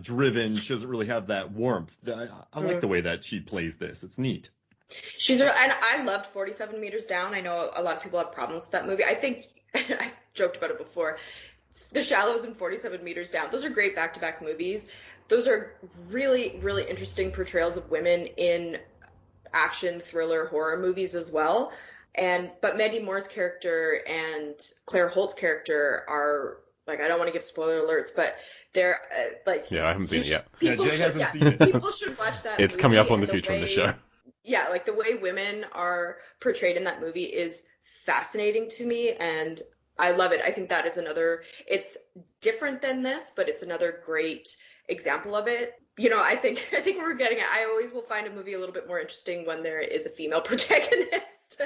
driven. She doesn't really have that warmth. I like the way that she plays this. It's neat. And I loved 47 Meters Down. I know a lot of people have problems with that movie. I think I joked about it before. The Shallows and 47 Meters Down, those are great back-to-back movies. Those are really, really interesting portrayals of women in action, thriller, horror movies as well. But Mandy Moore's character and Claire Holt's character are, like, I don't want to give spoiler alerts, but they're yeah, I haven't seen it yet. Jay hasn't seen it. People should watch that. It's coming up on the future in the show. Yeah, like the way women are portrayed in that movie is fascinating to me, and I love it. I think that is it's different than this, but it's another great example of it. I think we're getting it. I always will find a movie a little bit more interesting when there is a female protagonist.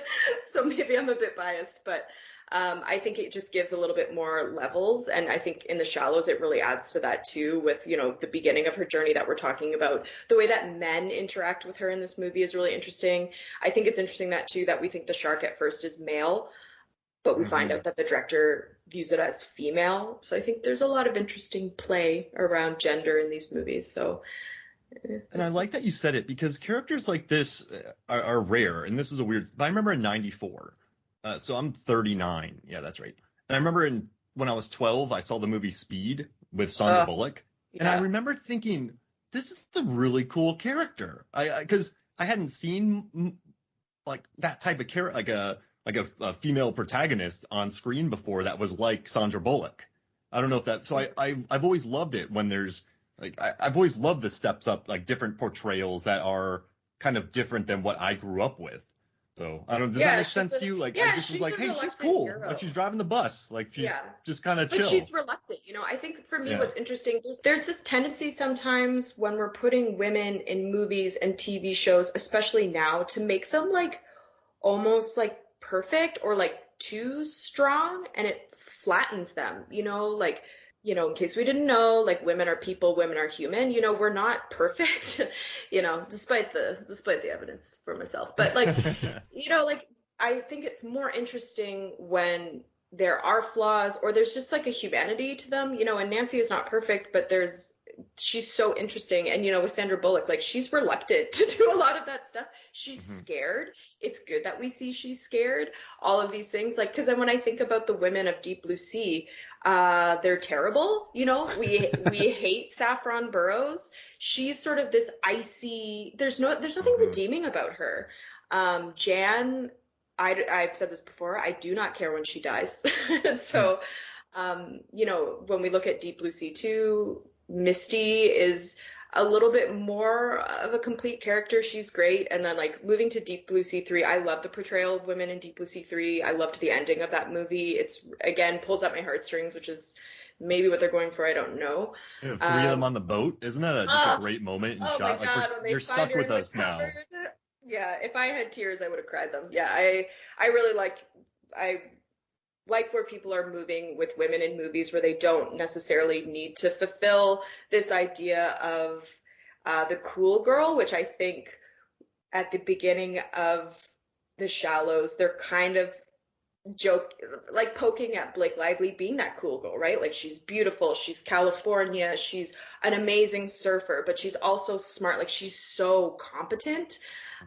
So maybe I'm a bit biased, but I think it just gives a little bit more levels. And I think in The Shallows, it really adds to that too, with, the beginning of her journey that we're talking about. The way that men interact with her in this movie is really interesting. I think it's interesting that we think the shark at first is male, but we find out that the director views it as female. So I think there's a lot of interesting play around gender in these movies. So. And I like that you said it, because characters like this are rare. And this is but I remember in 94. So I'm 39. Yeah, that's right. And I remember when I was 12, I saw the movie Speed with Sandra Bullock. Yeah. And I remember thinking, this is a really cool character. Because I hadn't seen like that type of character, like a female protagonist on screen before that was like Sandra Bullock. I don't know if that. So I've always loved it when there's I've always loved the steps up, like different portrayals that are kind of different than what I grew up with. So I don't. Does that make sense to you? Like, I just was like, hey, she's cool. Like, she's driving the bus. Like, she's just kind of chill. But she's reluctant. I think for me, what's interesting, there's this tendency sometimes when we're putting women in movies and TV shows, especially now, to make them like almost like perfect or like too strong, and it flattens them, like, in case we didn't know, like, women are people, women are human, we're not perfect, despite the evidence for myself. But like, like, I think it's more interesting when there are flaws or there's just like a humanity to them, and Nancy is not perfect, but she's so interesting. And, with Sandra Bullock, like, she's reluctant to do a lot of that stuff. She's scared. It's good that we see she's scared, all of these things. Like, because then when I think about the women of Deep Blue Sea, they're terrible. We hate Saffron Burrows. She's sort of this icy, there's nothing redeeming about her. Jan, I've said this before, I do not care when she dies. So, when we look at Deep Blue Sea 2, Misty is a little bit more of a complete character. She's great. And then, like, moving to Deep Blue Sea 3, I love the portrayal of women in Deep Blue Sea 3. I loved the ending of that movie. It's, again, pulls at my heartstrings, which is maybe what they're going for. I don't know. Yeah, 3 of them on the boat. Isn't that just a great moment and shot? My God, like, you're stuck with us now. Yeah, if I had tears, I would have cried them. Yeah, I really I like where people are moving with women in movies where they don't necessarily need to fulfill this idea of the cool girl, which I think at the beginning of The Shallows, they're kind of poking at Blake Lively being that cool girl, right? Like, she's beautiful, she's California, she's an amazing surfer, but she's also smart, like, she's so competent.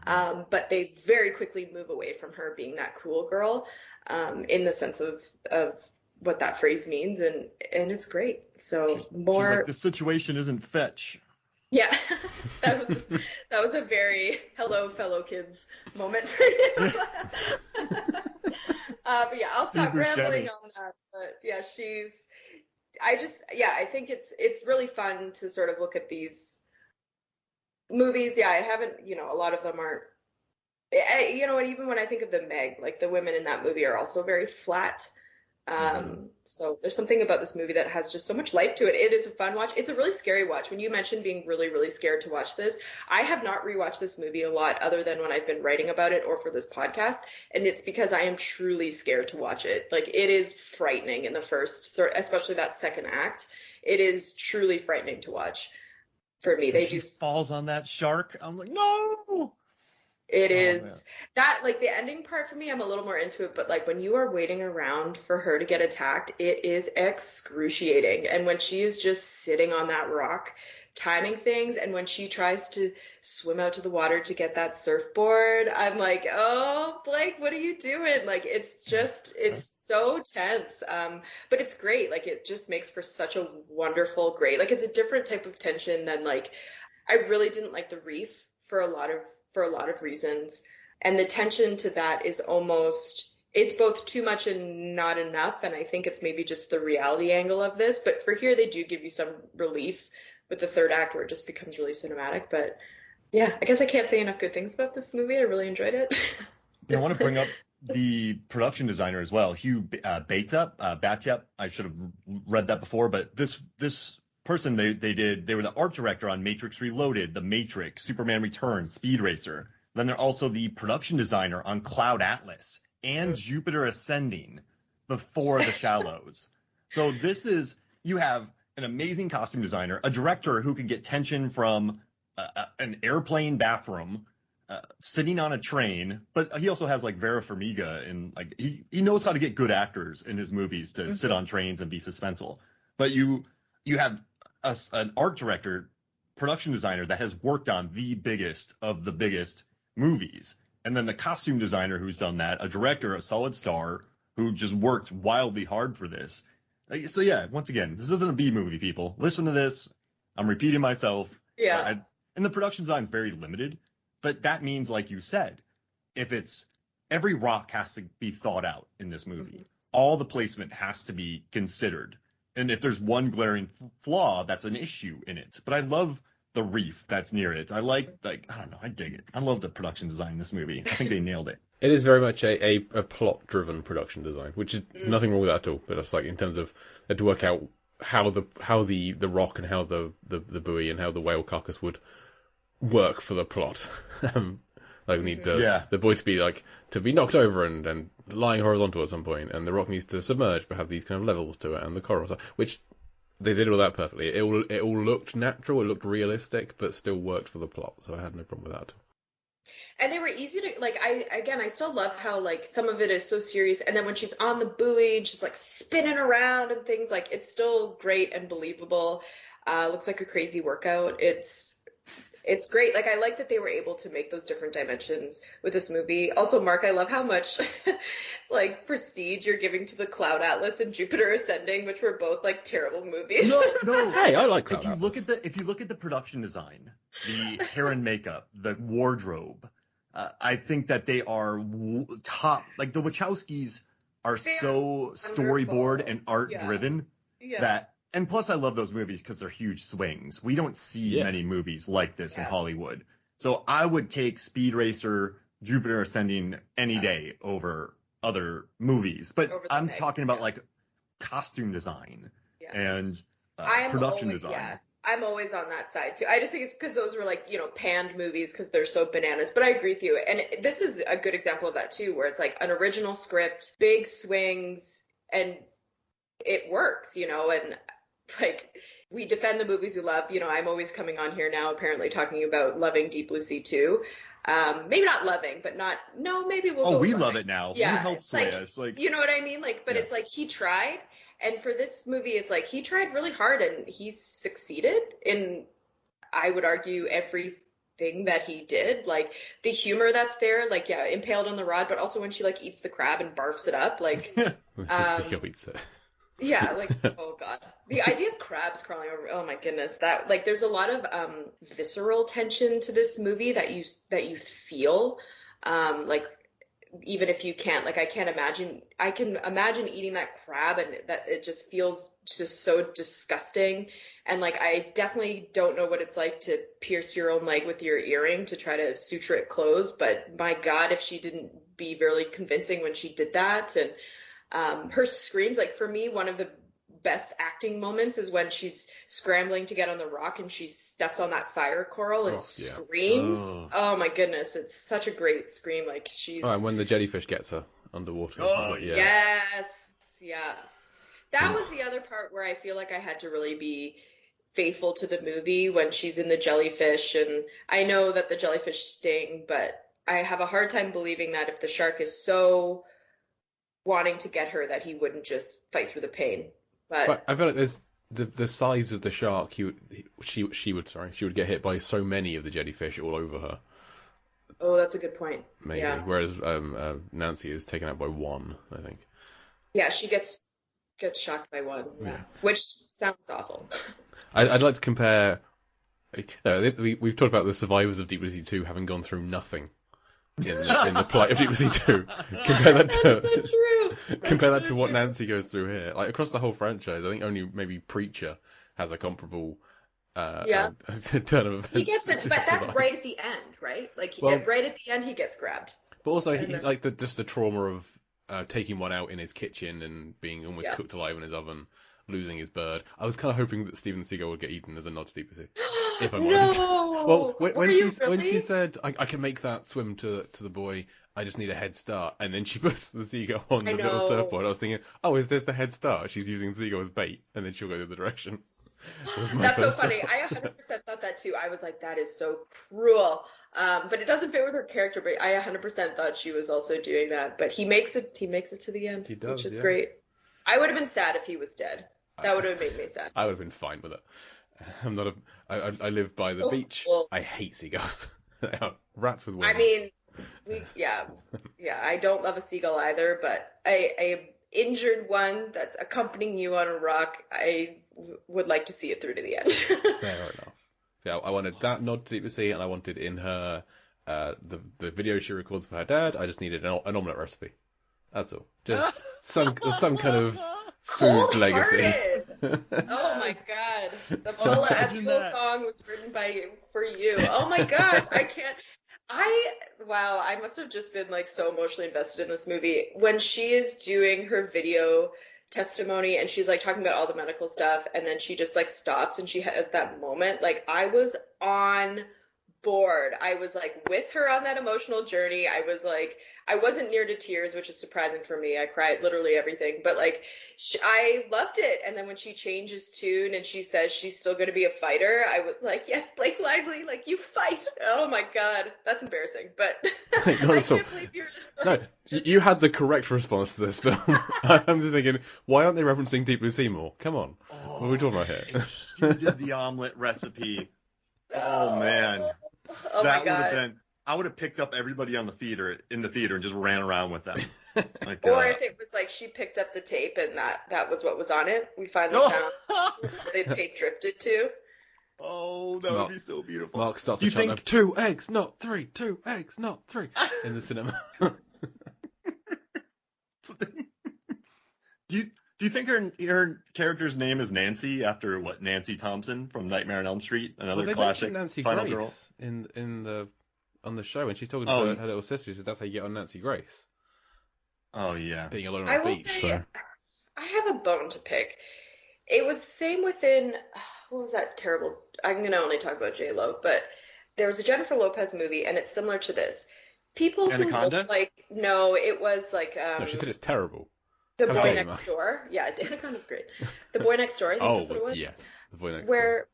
But they very quickly move away from her being that cool girl, in the sense of what that phrase means, and it's great. So she's like, the situation isn't fetch. Yeah, that was a very hello fellow kids moment for you. But yeah, I'll stop rambling on that. But yeah, I think it's really fun to sort of look at these movies. Yeah, I haven't, a lot of them aren't, and even when I think of the Meg, like, the women in that movie are also very flat. So there's something about this movie that has just so much life to it. It is a fun watch. It's a really scary watch. When you mentioned being really, really scared to watch this, I have not rewatched this movie a lot other than when I've been writing about it or for this podcast. And it's because I am truly scared to watch it. Like, it is frightening in the first, especially that second act. It is truly frightening to watch. For me, she falls on that shark. I'm like, no. It is that, like, the ending part for me, I'm a little more into it, but like, when you are waiting around for her to get attacked, it is excruciating. And when she is just sitting on that rock timing things, and when she tries to swim out to the water to get that surfboard, I'm like, oh, Blake, what are you doing? Like, it's so tense. But it's great. Like, it just makes for such a wonderful, great, like, it's a different type of tension than, like, I really didn't like The Reef for a lot of reasons. And the tension to that is it's both too much and not enough. And I think it's maybe just the reality angle of this, but for here, they do give you some relief with the third act where it just becomes really cinematic. But yeah, I guess I can't say enough good things about this movie. I really enjoyed it. I want to bring up the production designer as well, Hugh Batiup. I should have read that before, but this person, they were the art director on Matrix Reloaded, The Matrix, Superman Returns, Speed Racer. Then they're also the production designer on Cloud Atlas and Jupiter Ascending before The Shallows. So you have an amazing costume designer, a director who can get tension from an airplane bathroom, sitting on a train, but he also has, like, Vera Farmiga, and, like, he knows how to get good actors in his movies to sit on trains and be suspenseful. But you have an art director, production designer that has worked on the biggest of the biggest movies, and then the costume designer who's done that, a director, a solid star who just worked wildly hard for this. So yeah, once again, this isn't a B movie, people. Listen to this. I'm repeating myself. Yeah. And the production design is very limited, but that means, like you said, every rock has to be thought out in this movie. All the placement has to be considered. And if there's one glaring flaw, that's an issue in it. But I love the reef that's near it. I I don't know, I dig it. I love the production design in this movie. I think they nailed it. It is very much a plot-driven production design, which is nothing wrong with that at all. But it's like, in terms of, they had to work out how the rock and how the buoy and how the whale carcass would work for the plot. Like we need the buoy to be knocked over and lying horizontal at some point, and the rock needs to submerge but have these kind of levels to it, and the coral, which they did all that perfectly. It all looked natural, it looked realistic, but still worked for the plot, so I had no problem with that. And they were easy to, like, I still love how, like, some of it is so serious, and then when she's on the buoy and she's, like, spinning around and things, like, it's still great and believable. Looks like a crazy workout. It's great. Like, I like that they were able to make those different dimensions with this movie. Also, Mark, I love how much, like, prestige you're giving to the Cloud Atlas and Jupiter Ascending, which were both, like, terrible movies. No. Hey, I like Cloud Atlas. Atlas. If you look at the production design, the hair and makeup, the wardrobe, I think that they are top. Like, the Wachowskis are so storyboard and art driven that. And plus, I love those movies because they're huge swings. We don't see many movies like this in Hollywood. So I would take Speed Racer, Jupiter Ascending any day over other movies. But I'm talking about, like, costume design and production design. Yeah, I'm always on that side, too. I just think it's because those were, like, you know, panned movies because they're so bananas. But I agree with you. And this is a good example of that, too, where it's, like, an original script, big swings, and it works, you know, and like, we defend the movies we love. You know, I'm always coming on here now apparently talking about loving Deep Blue Sea 2. Maybe not loving, but maybe we'll go. Oh, we love it now. Yeah. You help sway us. Like, you know what I mean? Like, but it's like he tried. And for this movie, it's like he tried really hard and he succeeded in, I would argue, everything that he did. Like, the humor that's there, like, impaled on the rod, but also when she, like, eats the crab and barfs it up, like, eats it. Yeah, like, oh god. The idea of crabs crawling over, oh my goodness, that, like, there's a lot of visceral tension to this movie that you feel, like, even if you can't, like, I can imagine eating that crab and that it just feels just so disgusting. And, like, I definitely don't know what it's like to pierce your own leg with your earring to try to suture it closed, but my god, if she didn't be really convincing when she did that. And her screams, like, for me, one of the best acting moments is when she's scrambling to get on the rock and she steps on that fire coral and screams. Oh my goodness, it's such a great scream. Like, she's... Oh, and when the jellyfish gets her underwater. Oh, yes. Yeah. That was the other part where I feel like I had to really be faithful to the movie when she's in the jellyfish. And I know that the jellyfish sting, but I have a hard time believing that if the shark is so wanting to get her that he wouldn't just fight through the pain. But I feel like there's the size of the shark. She would get hit by so many of the jellyfish all over her. Oh, that's a good point. Maybe. Yeah. Whereas Nancy is taken out by one, I think. Yeah, she gets shocked by one. Yeah. Which sounds awful. I'd like to compare. We've talked about the survivors of Deep Blue Sea 2 having gone through nothing in the plight of Deep Blue Sea 2. Compare that to what Nancy goes through here. Like, across the whole franchise, I think only maybe Preacher has a comparable turn of events. He gets it, but that's right at the end, right? Like, right at the end, he gets grabbed. But also, just the trauma of taking one out in his kitchen and being almost cooked alive in his oven, losing his bird. I was kind of hoping that Steven Seagal would get eaten as a nod to Deep Blue Sea, if I'm honest. Well, when she said, I can make that swim to the buoy, I just need a head start, and then she puts the seagull on the little surfboard, I was thinking, oh, is this the head start? She's using the seagull as bait, and then she'll go the other direction. That's so funny. I 100% thought that too. I was like, that is so cruel. But it doesn't fit with her character, but I 100% thought she was also doing that. But he makes it to the end, which is great. I would have been sad if he was dead. That would have made me sad. I would have been fine with it. I live by the beach. I hate seagulls. They are rats with wings. I mean, I don't love a seagull either, but a injured one that's accompanying you on a rock, I would like to see it through to the end. Fair enough. Yeah, I wanted that nod to Deep Blue Sea, and I wanted in her the video she records for her dad. I just needed an omelette recipe. That's all. Just some kind of food legacy. Oh my god. The Paula Abdul song was written for you. Oh my gosh, I can't. I must have just been like so emotionally invested in this movie. When she is doing her video testimony, and she's like talking about all the medical stuff, and then she just like stops and she has that moment. Like, I was on board. I was like with her on that emotional journey. I was like, I wasn't near to tears, which is surprising for me. I cried literally everything, but like I loved it. And then when she changes tune and she says she's still going to be a fighter, I was like, yes, Blake Lively, like, you fight. Oh my God, that's embarrassing. But I can't believe you're. No, you had the correct response to this film. I'm just thinking, why aren't they referencing Deep Blue Sea more? Come on, what are we talking about here? She did the omelet recipe. Oh man. Oh that my God. would have been. I would have picked up everybody in the theater and just ran around with them. Like, Or if it was like she picked up the tape and that was what was on it. We finally found the tape drifted to. Oh, that would be so beautiful. Mark starts to chant, 2 eggs, not 3. 2 eggs, not 3. In the cinema. Do you think her character's name is Nancy after what, Nancy Thompson from Nightmare on Elm Street, another classic Nancy final Grace girl on the show, and she's talking to her little sister. She says that's how you get on Nancy Grace. Oh yeah, being alone on the beach. So I have a bone to pick. It was the same within what was that terrible? I'm gonna only talk about J-Lo, but there was a Jennifer Lopez movie, and it's similar to this. People Anaconda? who look like it was like no, she said it's terrible. The Boy Next Door. Yeah, Anaconda's great. The Boy Next Door, I think that's what it was. Yes, The Boy Next Door. Where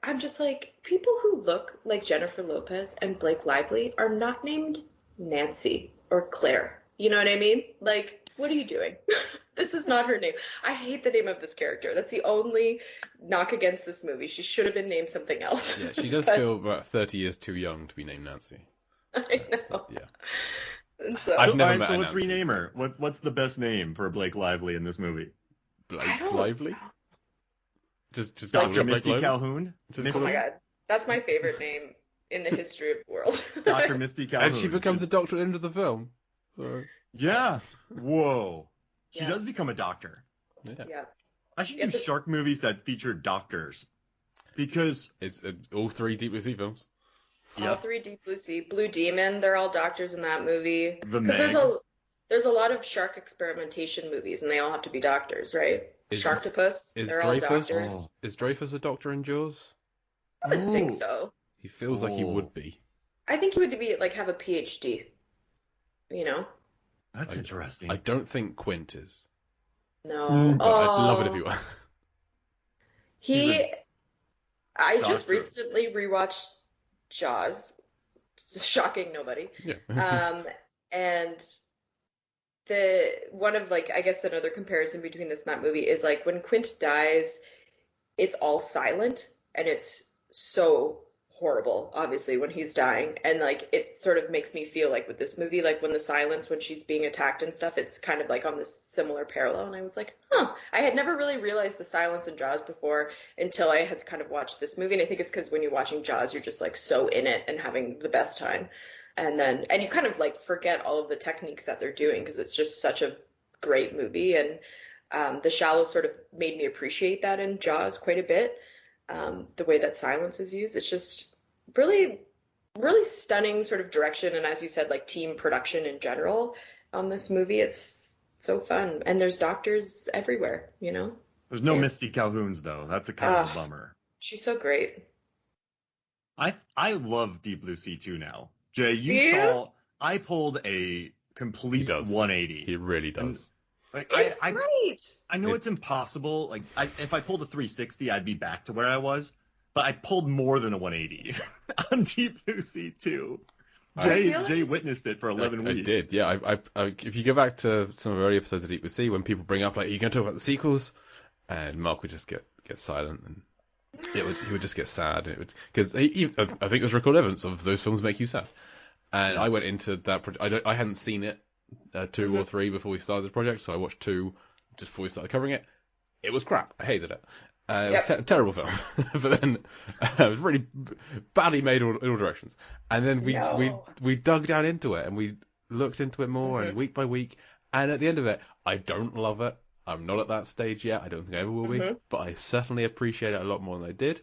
I'm just like, people who look like Jennifer Lopez and Blake Lively are not named Nancy or Claire. You know what I mean? Like, what are you doing? This is not her name. I hate the name of this character. That's the only knock against this movie. She should have been named something else. Yeah, she does feel about 30 years too young to be named Nancy. I know. Yeah. So, I've never met so a let's Nancy, rename her. What's the best name for Blake Lively in this movie? Blake Lively? Just Dr. Misty Calhoun? Oh my God. That's my favorite name in the history of the world. Dr. Misty Calhoun. And she becomes a doctor at the end of the film. So. Yeah. Whoa. She does become a doctor. Yeah. I should do shark movies that feature doctors. Because... It's all 3 Deep Blue Sea films. All 3 Deep Blue Sea. Blue Demon, they're all doctors in that movie. Because there's a lot of shark experimentation movies, and they all have to be doctors, right? Sharktopus, they're all doctors. Is Dreyfus a doctor in Jaws? I would think so. He feels like he would be. I think he would be have a PhD. You know? That's interesting. I don't think Quint is. No. But I'd love it if he was. I just recently rewatched Jaws. Shocking nobody. Yeah. And one of I guess another comparison between this and that movie is when Quint dies, it's all silent and it's so horrible, obviously, when he's dying. And it sort of makes me feel with this movie, when the silence, when she's being attacked and stuff, it's kind of on this similar parallel. And I was like, I had never really realized the silence in Jaws before until I had kind of watched this movie. And I think it's because when you're watching Jaws, you're just so in it and having the best time. And you kind of forget all of the techniques that they're doing because it's just such a great movie. And The Shallow sort of made me appreciate that in Jaws quite a bit. The way that silence is used, it's just really, really stunning sort of direction. And as you said, team production in general on this movie, it's so fun. And there's doctors everywhere, you know? There's no Misty Calhouns though. That's a kind of a bummer. She's so great. I love Deep Blue Sea 2 now. Jay, you saw I pulled a complete 180. He really does. It's great. I know it's impossible. If I pulled a 360, I'd be back to where I was. But I pulled more than a 180 on Deep Blue Sea 2. Jay witnessed it for 11 weeks. I did, yeah. If you go back to some of the early episodes of Deep Blue Sea, when people bring up, are you going to talk about the sequels? And Mark would just get silent, and he would just get sad. Because I think there's record evidence of those films make you sad. And I went into that I hadn't seen it 2 or 3 before we started the project, so I watched 2 just before we started covering it. It was crap. I hated it. It was a terrible film, but then it was really badly made in all directions. And then we dug down into it and we looked into it more and week by week. And at the end of it, I don't love it. I'm not at that stage yet. I don't think I ever will be. But I certainly appreciate it a lot more than I did.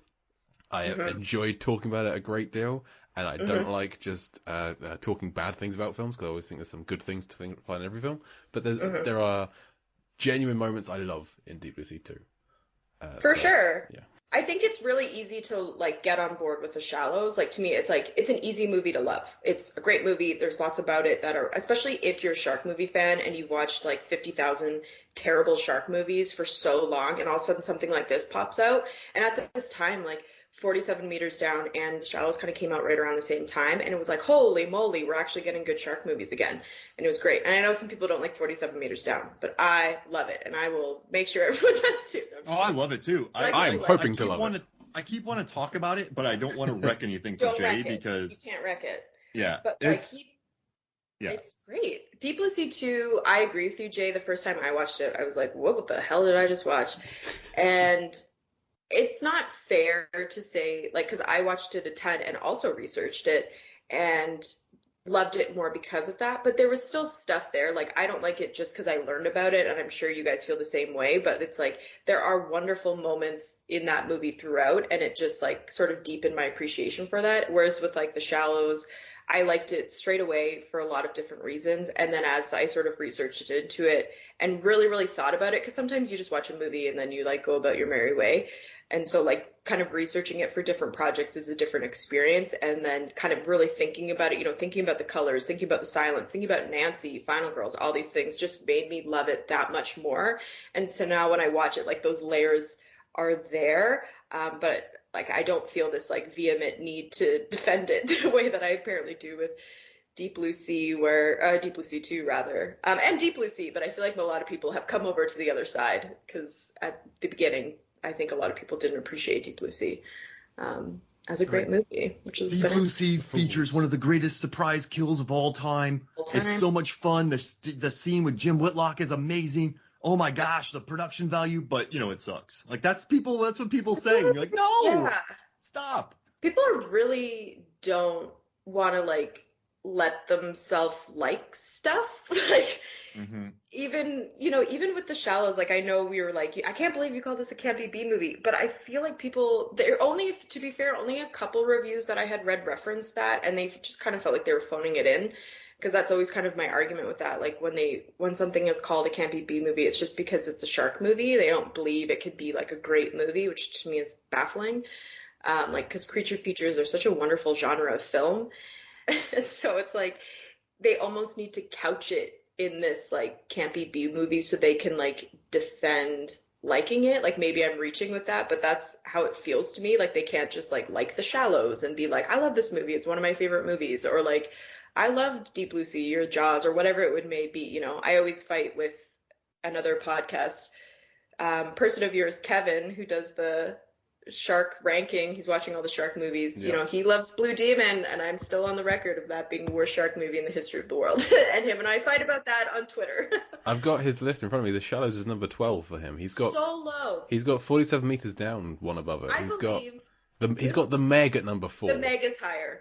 I enjoyed talking about it a great deal. And I don't like just talking bad things about films because I always think there's some good things to find in every film. But there are genuine moments I love in Deep Blue Sea 2. For sure. Yeah. I think it's really easy to like get on board with The Shallows. Like to me, it's an easy movie to love. It's a great movie. There's lots about it that are, especially if you're a shark movie fan and you've watched like 50,000 terrible shark movies for so long, and all of a sudden something like this pops out. And at this time, like 47 Meters Down and The Shallows kind of came out right around the same time, and it was like, holy moly, we're actually getting good shark movies again, and it was great. And I know some people don't like 47 Meters Down, but I love it, and I will make sure everyone does too. Oh, I love it too. I'm hoping to love it. I keep wanting to talk about it, but I don't want to wreck anything for Jay because you can't wreck it. Yeah, but it's great. Deep Blue Sea 2, I agree with you, Jay. The first time I watched it, I was like, what the hell did I just watch? And it's not fair to say, like, because I watched it a ton and also researched it and loved it more because of that. But there was still stuff there. Like, I don't like it just because I learned about it, and I'm sure you guys feel the same way. But it's like there are wonderful moments in that movie throughout, and it just like sort of deepened my appreciation for that. Whereas with like The Shallows, I liked it straight away for a lot of different reasons. And then as I sort of researched into it and really, really thought about it, because sometimes you just watch a movie and then you like go about your merry way. And so like kind of researching it for different projects is a different experience. And then kind of really thinking about it, you know, thinking about the colors, thinking about the silence, thinking about Nancy, Final Girls, all these things just made me love it that much more. And so now when I watch it, like those layers are there. But like I don't feel this like vehement need to defend it the way that I apparently do with Deep Blue Sea, Deep Blue Sea 2 rather, and Deep Blue Sea. But I feel like a lot of people have come over to the other side because at the beginning, I think a lot of people didn't appreciate Deep Blue Sea as a great movie, which is Deep Blue Sea features one of the greatest surprise kills of all time. It's so much fun. The scene with Jim Whitlock is amazing. Oh my gosh, the production value, but you know, it sucks. Like that's what people say. You're like, no, stop. People really don't want to like let themselves like stuff. Like even with The Shallows, like I know we were like, I can't believe you call this a campy B movie, but I feel like to be fair, only a couple reviews that I had read referenced that, and they just kind of felt like they were phoning it in. Because that's always kind of my argument with that. Like when something is called a campy B movie, it's just because it's a shark movie. They don't believe it could be like a great movie, which to me is baffling. Like because creature features are such a wonderful genre of film, and so it's like they almost need to couch it in this like campy B movie so they can like defend liking it. Like maybe I'm reaching with that, but that's how it feels to me. Like they can't just like The Shallows and be like, I love this movie. It's one of my favorite movies, or like, I loved Deep Blue Sea or Jaws or whatever it may be. You know, I always fight with another podcast person of yours, Kevin, who does the shark ranking. He's watching all the shark movies. Yeah. You know, he loves Blue Demon, and I'm still on the record of that being the worst shark movie in the history of the world. And him and I fight about that on Twitter. I've got his list in front of me. The Shallows is number 12 for him. He's got so low. He's got 47 meters down, one above it. He's got the Meg at number 4. The Meg is higher.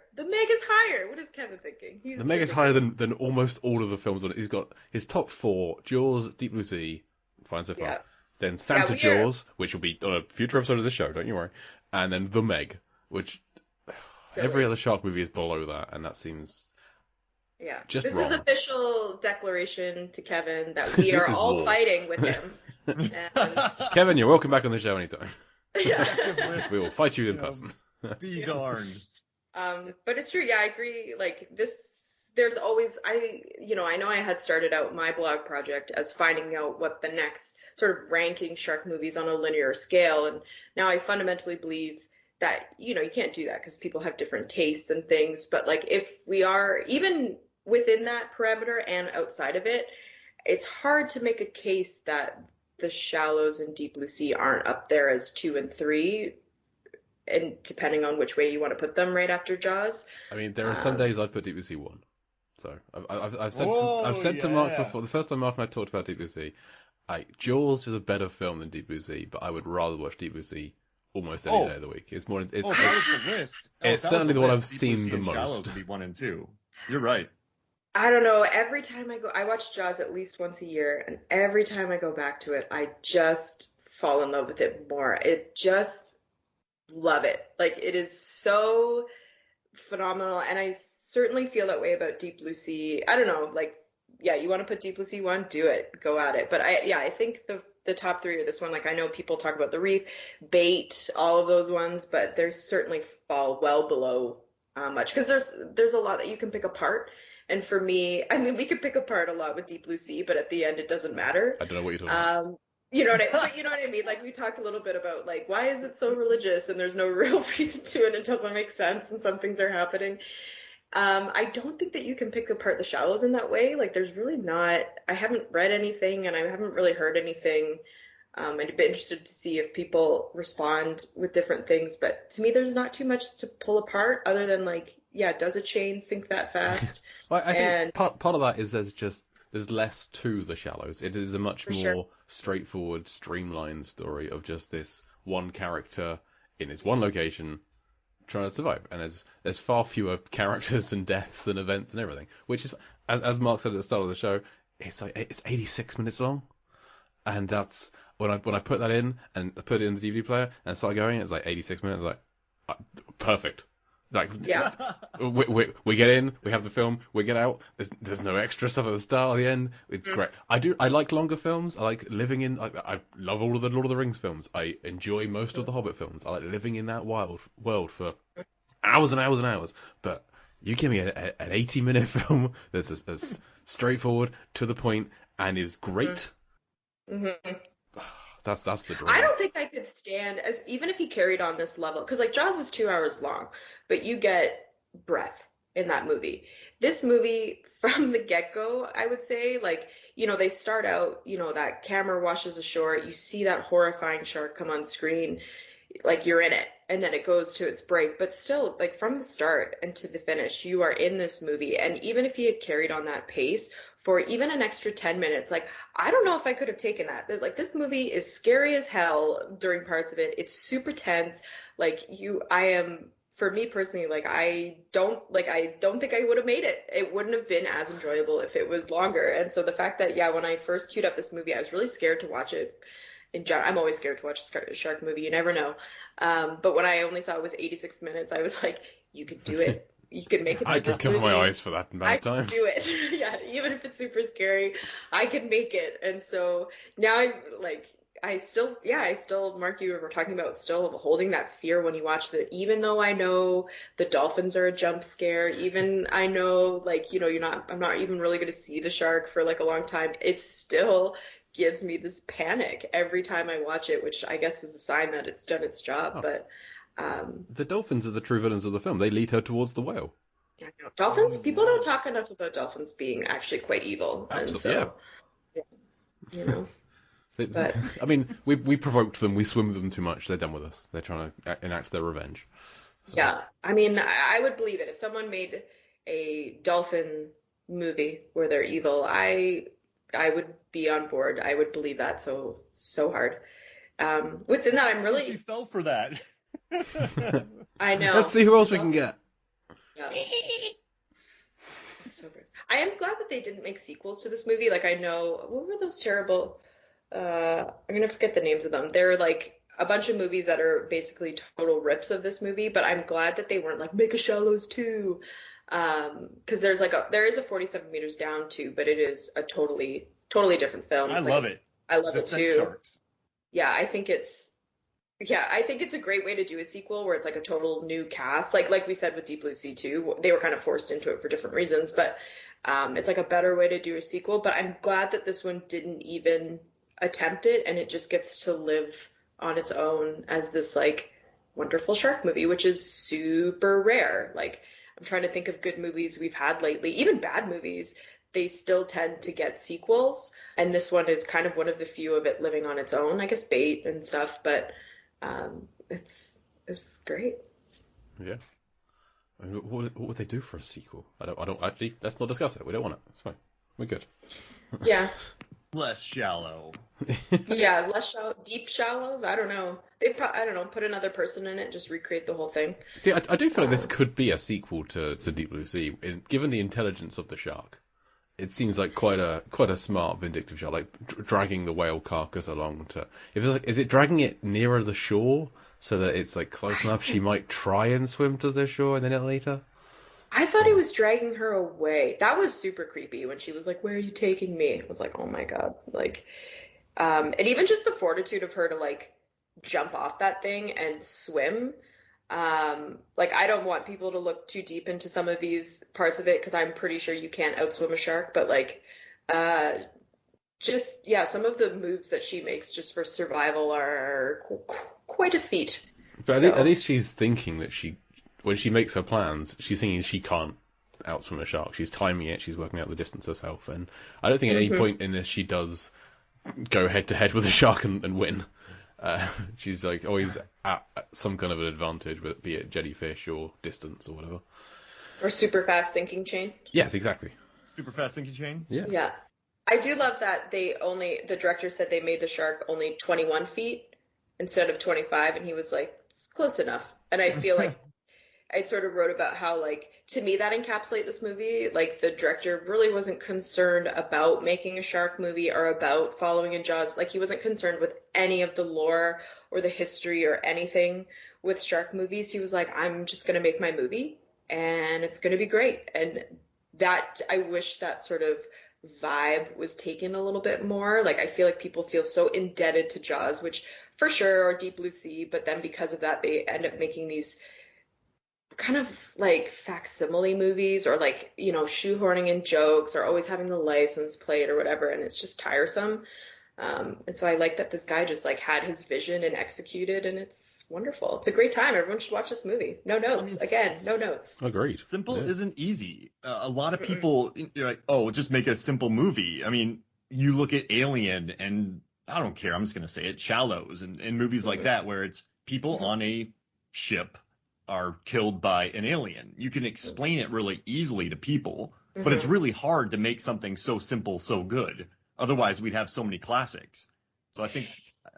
What is Kevin thinking? The Meg is higher than almost all of the films on it. He's got his top 4: Jaws, Deep Blue Sea, fine so far. Yeah. Then Santa Jaws, which will be on a future episode of the show, don't you worry. And then The Meg, which every other shark movie is below that, and that seems just this wrong. Is official declaration to Kevin that we are all fighting with him. And... Kevin, you're welcome back on the show anytime. Yeah. We will fight you in person. Be darned. But it's true. Yeah, I agree. Like this, there's always, I know I had started out my blog project as finding out what the next sort of ranking shark movies on a linear scale. And now I fundamentally believe that, you can't do that because people have different tastes and things. But like, if we are even within that parameter and outside of it, it's hard to make a case that The Shallows and Deep Blue Sea aren't up there as 2 and 3, and depending on which way you want to put them, right after Jaws. I mean, there are some days I'd put Deep Blue Sea 1. So I've said to Mark before, the first time Mark and I talked about Deep Blue Sea, Jaws is a better film than Deep Blue Sea, but I would rather watch Deep Blue Sea almost any day of the week. It's more. That was the list. It's certainly the one I've Deep seen the most. Shallows to be 1 and 2. You're right. I don't know. Every time I watch Jaws at least once a year, and every time I go back to it, I just fall in love with it more. It just love it. Like, it is so phenomenal, and I certainly feel that way about Deep Blue Sea. I don't know, like, yeah, you want to put Deep Blue Sea 1, do it, go at it. But I think the top three are this one. Like, I know people talk about The Reef, Bait, all of those ones, but they certainly fall well below much, because there's a lot that you can pick apart. And for me, I mean, we could pick apart a lot with Deep Blue Sea, but at the end, it doesn't matter. I don't know what you're talking about. You know what I mean? Like, we talked a little bit about, like, why is it so religious and there's no real reason to it? It doesn't make sense and some things are happening. I don't think that you can pick apart The Shallows in that way. Like, there's really not, I haven't read anything and I haven't really heard anything. I'd be interested to see if people respond with different things. But to me, there's not too much to pull apart other than, like, yeah, does a chain sink that fast? Well, I think part of that is there's less to The Shallows. It is a much more straightforward, streamlined story of just this one character in his one location trying to survive. And there's far fewer characters and deaths and events and everything, which is, as Mark said at the start of the show, it's 86 minutes long. And that's when I put that in and I put it in the DVD player and start going, it's like 86 minutes. Like, perfect. Like, yeah. we get in, we have the film, we get out. There's no extra stuff at the start or the end. It's great. I like longer films. I like living in. I love all of the Lord of the Rings films. I enjoy most of the Hobbit films. I like living in that wild world for hours and hours and hours. But you give me an 80-minute film that's as straightforward, to the point, and is great. Mm-hmm. That's the dream. I don't think I could stand, as even if he carried on this level, because like Jaws is 2 hours long, but you get breath in that movie. This movie, from the get-go, I would say, like, you know, they start out, you know, that camera washes ashore, you see that horrifying shark come on screen, like you're in it, and then it goes to its break. But still, like, from the start and to the finish, you are in this movie. And even if he had carried on that pace for even an extra 10 minutes, like, I don't know if I could have taken that. Like, this movie is scary as hell during parts of it. It's super tense. Like, for me personally, like, I don't think I would have made it. It wouldn't have been as enjoyable if it was longer. And so the fact that, yeah, when I first queued up this movie, I was really scared to watch it. I'm always scared to watch a shark movie. You never know. But when I only saw it was 86 minutes, I was like, you could do it. You could make it. I could cover my eyes for that amount of time. I could do it. Yeah, even if it's super scary, I can make it. And so now I still, Mark, you were talking about still holding that fear when you watch even though I know the dolphins are a jump scare, even I know, like, you know, I'm not even really going to see the shark for like a long time. It still gives me this panic every time I watch it, which I guess is a sign that it's done its job. Oh. But the dolphins are the true villains of the film. They lead her towards the whale. Yeah, dolphins. People don't talk enough about dolphins being actually quite evil. Absolutely, and so, yeah, you know. But I mean, we provoked them. We swim with them too much. They're done with us. They're trying to enact their revenge. So. Yeah, I mean, I would believe it if someone made a dolphin movie where they're evil. I would be on board. I would believe that so hard. Within that, I'm really. She fell for that. I know. Let's see who else we can get. Yeah. So gross. I am glad that they didn't make sequels to this movie. Like, I know, what were those terrible? I'm gonna forget the names of them. They're like a bunch of movies that are basically total rips of this movie. But I'm glad that they weren't like make a Shallows 2. Because there is a 47 meters down too, but it is a totally different film. I love it. I love it too. Sharks. Yeah, I think it's a great way to do a sequel where it's like a total new cast. Like we said with Deep Blue Sea 2, they were kind of forced into it for different reasons, but it's like a better way to do a sequel. But I'm glad that this one didn't even attempt it, and it just gets to live on its own as this like wonderful shark movie, which is super rare. Like, I'm trying to think of good movies we've had lately, even bad movies. They still tend to get sequels, and this one is kind of one of the few of it living on its own. I guess Bait and stuff, but it's great. Yeah. I mean, what would they do for a sequel? I don't actually. Let's not discuss it. We don't want it. It's fine. We're good. Yeah. Less shallow. Yeah, less shallow. Deep Shallows. I don't know. I don't know. Put another person in it. Just recreate the whole thing. See, I do feel like this could be a sequel to Deep Blue Sea, given the intelligence of the shark. It seems like quite a smart, vindictive shark, like dragging the whale carcass along to. Is it dragging it nearer the shore so that it's like close enough she might try and swim to the shore and then it'll eat her? I thought he was dragging her away. That was super creepy when she was like, "Where are you taking me?" I was like, "Oh my God." Like, and even just the fortitude of her to like jump off that thing and swim. Like I don't want people to look too deep into some of these parts of it because I'm pretty sure you can't outswim a shark, but like, just yeah, some of the moves that she makes just for survival are quite a feat. But at least she's thinking that when she makes her plans, she's thinking she can't outswim a shark. She's timing it. She's working out the distance herself. And I don't think at any point in this she does go head to head with a shark and win. She's like always at some kind of an advantage, be it jellyfish or distance or whatever. Or super fast sinking chain. Yes, exactly. Super fast sinking chain? Yeah. Yeah. I do love that the director said they made the shark only 21 feet instead of 25, and he was like, it's close enough. And I feel like I sort of wrote about how, like, to me that encapsulates this movie. Like, the director really wasn't concerned about making a shark movie or about following in Jaws. Like, he wasn't concerned with any of the lore or the history or anything with shark movies. He was like, I'm just going to make my movie, and it's going to be great. And that, I wish that sort of vibe was taken a little bit more. Like, I feel like people feel so indebted to Jaws, which for sure, or Deep Blue Sea, but then because of that, they end up making these kind of like facsimile movies or like, you know, shoehorning in jokes or always having the license plate or whatever, and it's just tiresome. And so I like that this guy just like had his vision and executed, and it's wonderful. It's a great time. Everyone should watch this movie. No notes. Again, no notes. Agreed. Simple isn't easy. A lot of people, you're like, oh, just make a simple movie. I mean, you look at Alien and I don't care. I'm just going to say it. Shallows and movies like that, where it's people on a ship are killed by an alien. You can explain it really easily to people, but it's really hard to make something so simple, so good. Otherwise, we'd have so many classics. So I think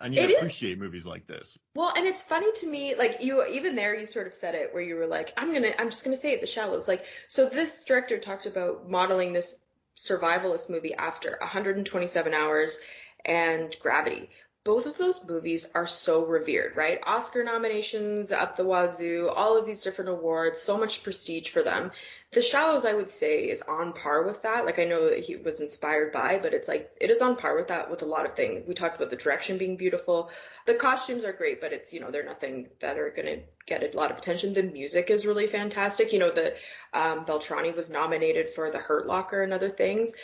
I need to appreciate movies like this. Well, and it's funny to me, like you, even there, you sort of said it where you were like, I'm just gonna say it, The Shallows. Like, so this director talked about modeling this survivalist movie after 127 Hours and Gravity. Both of those movies are so revered, right? Oscar nominations up the wazoo, all of these different awards, so much prestige for them. The Shallows, I would say, is on par with that. Like, I know that he was inspired by, but it's like, it is on par with that with a lot of things. We talked about the direction being beautiful. The costumes are great, but it's, you know, they're nothing that are going to get a lot of attention. The music is really fantastic. You know, the Beltrami was nominated for the Hurt Locker and other things.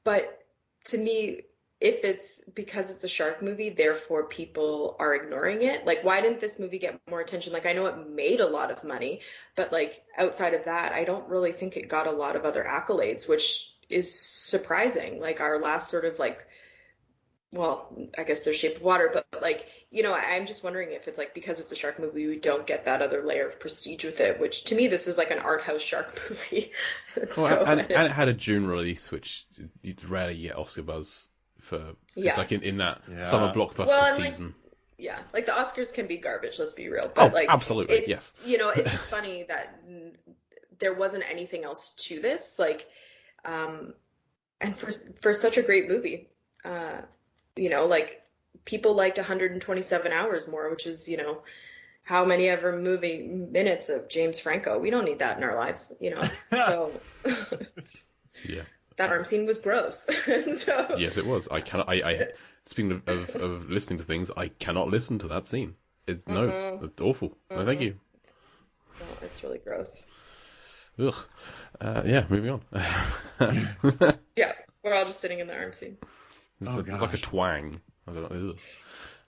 But to me, if it's because it's a shark movie, therefore people are ignoring it. Like, why didn't this movie get more attention? Like, I know it made a lot of money, but like outside of that, I don't really think it got a lot of other accolades, which is surprising. Like, our last sort of like, well, I guess there's Shape of Water, but like, you know, I'm just wondering if it's like because it's a shark movie, we don't get that other layer of prestige with it, which to me, this is like an art house shark movie. And it had a June release, which you rarely get Oscar buzz. It's like in that summer blockbuster season. Like the Oscars can be garbage, let's be real. But like, absolutely, yes. You know, it's just funny that there wasn't anything else to this, like, and for such a great movie, you know, like people liked 127 Hours more, which is, you know, how many ever movie minutes of James Franco. We don't need that in our lives, you know. So yeah. That arm scene was gross. So... Yes, it was. I speaking of listening to things, I cannot listen to that scene. It's awful. No, thank you. No, it's really gross. Ugh. Yeah, moving on. Yeah, we're all just sitting in the arm scene. It's like a twang. I don't know. Ugh.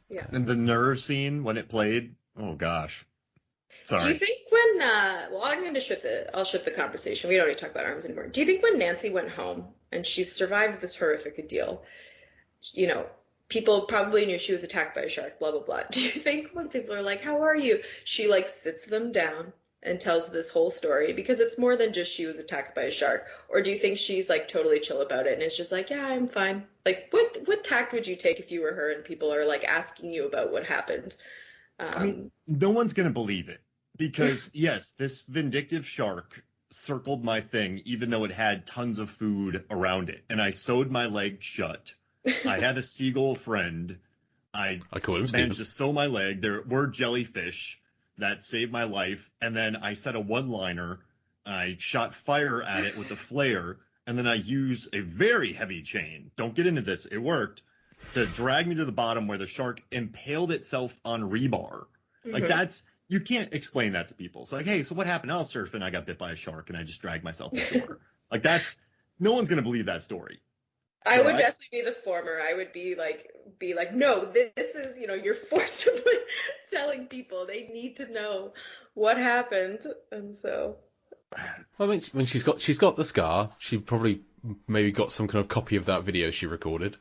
Yeah. And the nerve scene when it played. Oh gosh. Sorry. Do you think when, well, I'll shift the conversation. We don't need to talk about arms anymore. Do you think when Nancy went home and she survived this horrific ordeal, you know, people probably knew she was attacked by a shark, blah, blah, blah. Do you think when people are like, how are you? She like sits them down and tells this whole story because it's more than just she was attacked by a shark? Or do you think she's like totally chill about it and it's just like, yeah, I'm fine? Like what tact would you take if you were her and people are like asking you about what happened? I mean, no one's going to believe it. Because, yes, this vindictive shark circled my thing, even though it had tons of food around it. And I sewed my leg shut. I had a seagull friend. I managed to sew my leg. There were jellyfish that saved my life. And then I said a one-liner I shot fire at it with a flare, and then I use a very heavy chain. Don't get into this. It worked to drag me to the bottom where the shark impaled itself on rebar. Like that's, you can't explain that to people. So like, hey, so what happened? I was surfing, I got bit by a shark, and I just dragged myself to shore. Like that's, no one's gonna believe that story. I would definitely be the former. I would be like, no, this is, you're forcibly telling people. They need to know what happened, and so. Well, I mean, when she's got the scar, she probably maybe got some kind of copy of that video she recorded.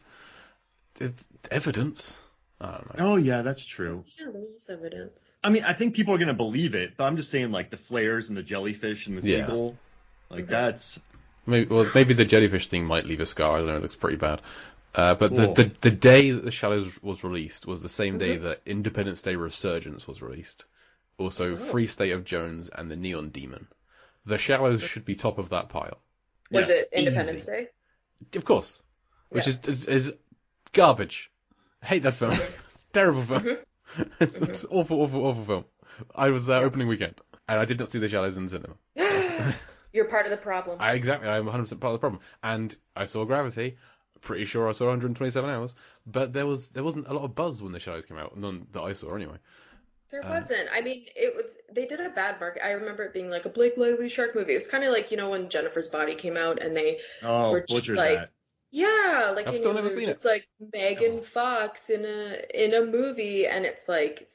It's evidence. I don't know. Oh yeah, that's true. Yeah, there's evidence. I mean, I think people are gonna believe it, but I'm just saying, like the flares and the jellyfish and the seagull, like that's. Maybe the jellyfish thing might leave a scar. I don't know. It looks pretty bad. But the day that The Shallows was released was the same day that Independence Day Resurgence was released. Also, Free State of Jones and The Neon Demon. The Shallows should be top of that pile. Was it Independence Day? Of course. Which is garbage. I hate that film. It's a terrible film. It's an awful film. I was there opening weekend, and I did not see The Shallows in the cinema. You're part of the problem. Exactly. I'm 100% part of the problem. And I saw Gravity. Pretty sure I saw 127 hours. But there wasn't a lot of buzz when The Shallows came out. None that I saw anyway. There wasn't. I mean, they did a bad market. I remember it being like a Blake Lively shark movie. It was kind of like, when Jennifer's Body came out and they were just like, that. Yeah, like I've still never seen just like Megan Fox in a movie, and it's like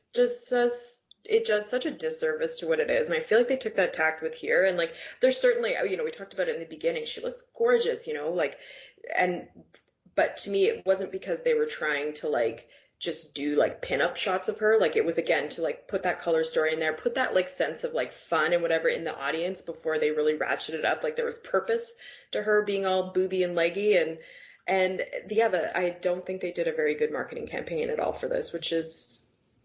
it does such a disservice to what it is. And I feel like they took that tact with here. And like, there's certainly, we talked about it in the beginning. She looks gorgeous, but to me, it wasn't because they were trying to like just do like pinup shots of her. Like it was again to like put that color story in there, put that like sense of like fun and whatever in the audience before they really ratcheted it up. Like there was purpose to her being all booby and leggy I don't think they did a very good marketing campaign at all for this, which is,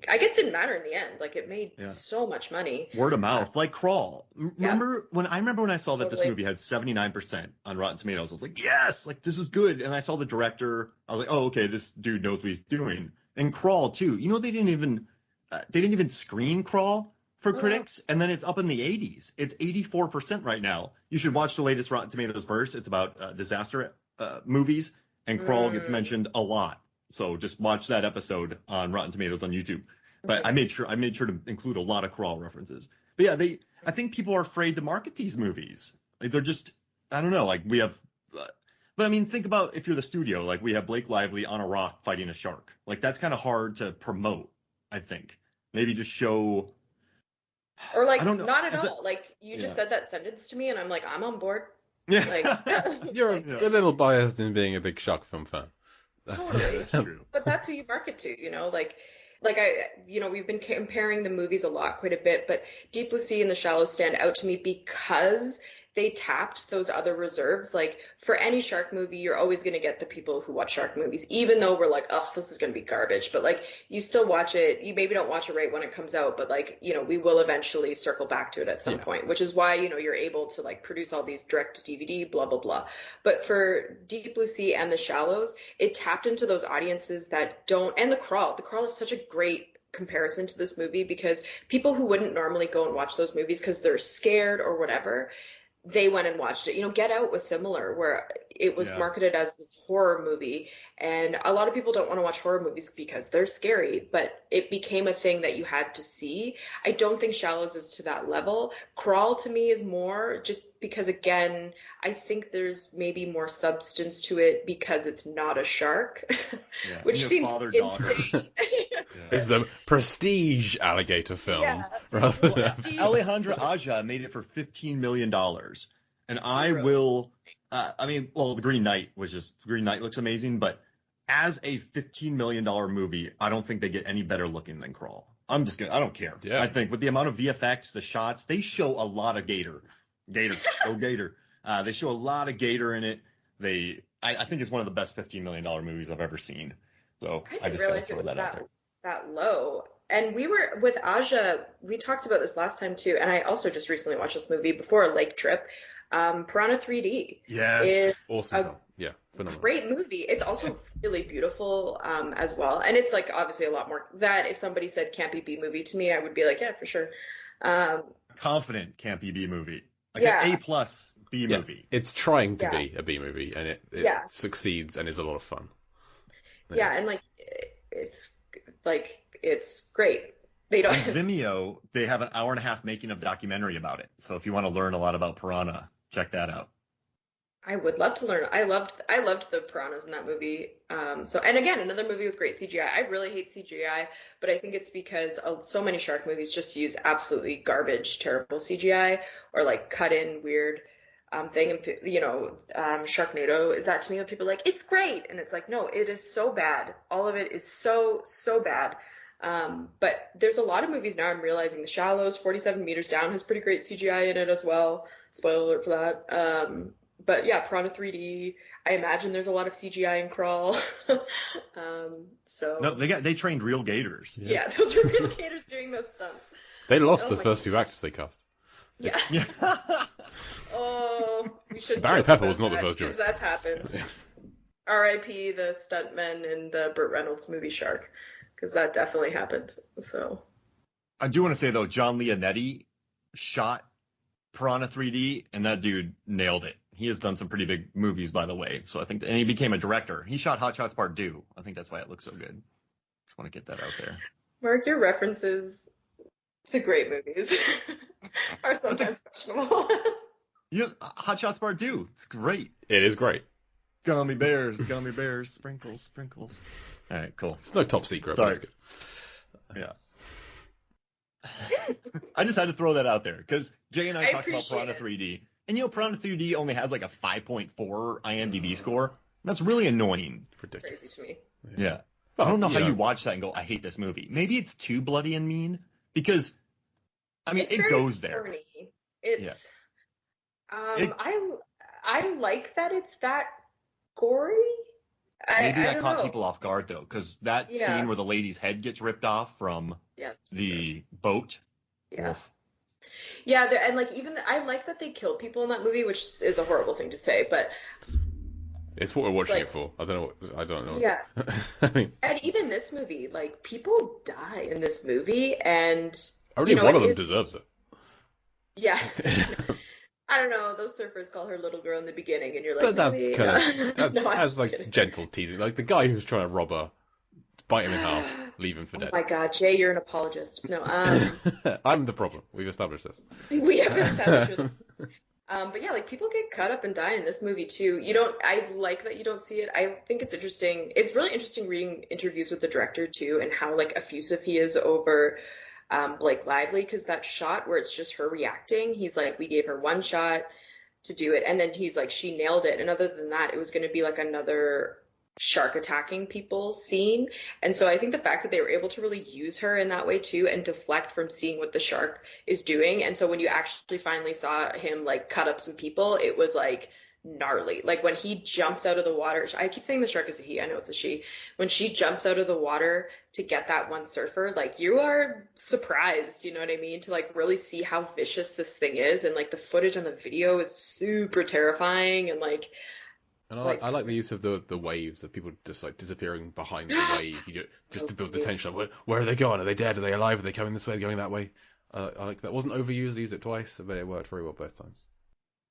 I guess, didn't matter in the end. Like it made so much money. Word of mouth, like Crawl. Remember when I saw that this movie had 79% on Rotten Tomatoes, I was like, yes, like this is good. And I saw the director, I was like, oh, okay, this dude knows what he's doing. And Crawl too. They didn't even screen Crawl for critics, and then it's up in the 80s. It's 84% right now. You should watch the latest Rotten Tomatoes verse. It's about disaster movies, and Crawl gets mentioned a lot. So just watch that episode on Rotten Tomatoes on YouTube. But I made sure to include a lot of Crawl references. But yeah, I think people are afraid to market these movies. Like they're just, I don't know, like we have, but I mean, think about if you're the studio, like we have Blake Lively on a rock fighting a shark. Like that's kind of hard to promote, I think. Maybe just show. Or like, not at all. Like you just said that sentence to me and I'm like, I'm on board. Yeah. Like, you're a little biased in being a big shark film fan. Totally. True. But that's who you market to, we've been comparing the movies a lot, quite a bit, but Deep Blue Sea and The Shallows stand out to me because they tapped those other reserves. Like for any shark movie, you're always going to get the people who watch shark movies, even though we're like, oh, this is going to be garbage. But like, you still watch it. You maybe don't watch it right when it comes out, but like, we will eventually circle back to it at some point, which is why, you're able to like produce all these direct to DVD, blah, blah, blah. But for Deep Blue Sea and The Shallows, it tapped into those audiences that don't, and The Crawl is such a great comparison to this movie because people who wouldn't normally go and watch those movies because they're scared or whatever, they went and watched it. Get Out was similar, where it was marketed as this horror movie, and a lot of people don't want to watch horror movies because they're scary, but it became a thing that you had to see. I don't think Shallows is to that level. Crawl to me is more just because, again, I think there's maybe more substance to it because it's not a shark, which seems insane. This is a prestige alligator film. Alejandra Aja made it for $15 million. And I will, the Green Knight looks amazing, but as a $15 million movie, I don't think they get any better looking than Crawl. I don't care. Yeah. I think with the amount of VFX, the shots, they show a lot of Gator. Go Gator. They show a lot of Gator in it. I think it's one of the best $15 million movies I've ever seen. So I just gotta throw that out there. That low. And we were with Aja, we talked about this last time too, and I also just recently watched this movie before a lake trip. Piranha 3D. Yes. Awesome film. Yeah. Phenomenal. Great movie. It's also really beautiful as well. And it's like obviously a lot more that if somebody said campy B movie to me, I would be like, yeah, for sure. Confident campy B movie. Like an A+ B movie. It's trying to be a B movie, and it succeeds and is a lot of fun. Yeah, and like it's great. They don't. On Vimeo, they have an 1.5-hour making of documentary about it. So if you want to learn a lot about Piranha, check that out. I would love to learn. I loved the piranhas in that movie. And again, another movie with great CGI. I really hate CGI, but I think it's because so many shark movies just use absolutely garbage, terrible CGI or like cut in weird thing. And Sharknado is that to me when people are like, it's great, and it's like, no, it is so bad. All of it is so bad. But there's a lot of movies now I'm realizing. The Shallows, 47 Meters Down has pretty great CGI in it as well. Spoiler alert for that. But yeah, Piranha 3D. I imagine there's a lot of CGI in Crawl. No, they trained real gators. Yeah, those were real gators doing those stunts. They lost the first few actors they cast. Yeah. Oh, we should. Barry Pepper was not the first choice. That's happened. R.I.P. the stuntmen in the Burt Reynolds movie Shark, because that definitely happened. So. I do want to say though, John Leonetti shot Piranha 3D, and that dude nailed it. He has done some pretty big movies, by the way. So I think, and he became a director. He shot Hot Shots Part 2. I think that's why it looks so good. Just want to get that out there. Mark, your references to great movies are sometimes questionable. Yeah, Hot Shots Part 2. It's great. It is great. Gummy bears, sprinkles, sprinkles. All right, cool. It's no top secret, Sorry. but it's good. Yeah. I just had to throw that out there because Jay and I talked about Piranha 3D. And Piranha 3D only has like a 5.4 IMDb score. That's really annoying. Ridiculous. Crazy to me. Yeah. I don't know how you watch that and go, I hate this movie. Maybe it's too bloody and mean because, I mean, it goes there. Corny. It's, I like that it's that gory. Maybe that caught people off guard though, because that scene where the lady's head gets ripped off from the boat. Yeah. Oof. Yeah, and like I like that they killed people in that movie, which is a horrible thing to say, but it's what we're watching it for. I don't know. Yeah. I mean, and even this movie, like people die in this movie, and only one of them deserves it. Yeah. I don't know. Those surfers call her little girl in the beginning, and you're like, but that's kind of that's like kidding. Gentle teasing. Like the guy who's trying to rob her, bite him in half, leave him for dead. Oh my God, Jay, you're an apologist. No, I'm the problem. We've established this. We have established this. But yeah, like people get cut up and die in this movie too. I like that you don't see it. I think it's interesting. It's really interesting reading interviews with the director too, and how like effusive he is over Blake Lively, because that shot where it's just her reacting, he's like, we gave her one shot to do it, and then he's like, she nailed it. And other than that, it was going to be like another shark attacking people scene. And so I think the fact that they were able to really use her in that way too, and deflect from seeing what the shark is doing. And so when you actually finally saw him like cut up some people, it was like gnarly. Like when he jumps out of the water, I keep saying the shark is a he, I know it's a she. When she jumps out of the water to get that one surfer, like you are surprised, you know what I mean? To like really see how vicious this thing is. And like the footage on the video is super terrifying, and like, and I like the use of the waves of people just like disappearing behind the wave, just to build the tension. Where are they going? Are they dead? Are they alive? Are they coming this way? Going that way? I like that. Wasn't overused. They used it twice, but it worked very well both times.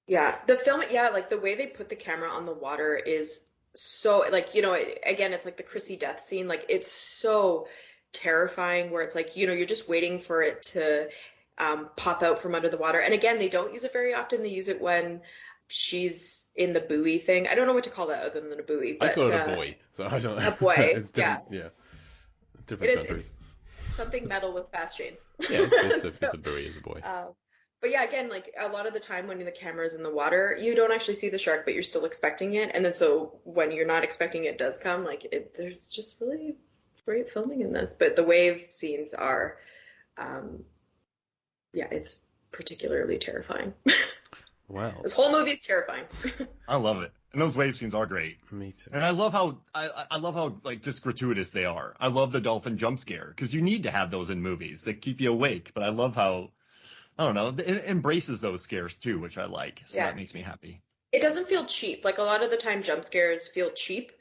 Yeah, the film, like the way they put the camera on the water is so like, again, it's like the Chrissy death scene. Like it's so terrifying where it's like, you're just waiting for it to pop out from under the water. And again, they don't use it very often. They use it when she's in the buoy thing. I don't know what to call that other than a buoy. But, I call it a buoy, so I don't know. A buoy, it's different, yeah. Different countries. It's something metal with fast chains. Yeah, it's a buoy, it's a buoy. But yeah, again, like a lot of the time when the camera is in the water, you don't actually see the shark, but you're still expecting it. And then so when you're not expecting it does come, like there's just really great filming in this. But the wave scenes are, it's particularly terrifying. Wow. This whole movie is terrifying. I love it. And those wave scenes are great. Me too. And I love how like just gratuitous they are. I love the dolphin jump scare because you need to have those in movies that keep you awake. But I love how, I don't know, it embraces those scares too, which I like. So that makes me happy. It doesn't feel cheap. Like a lot of the time jump scares feel cheap.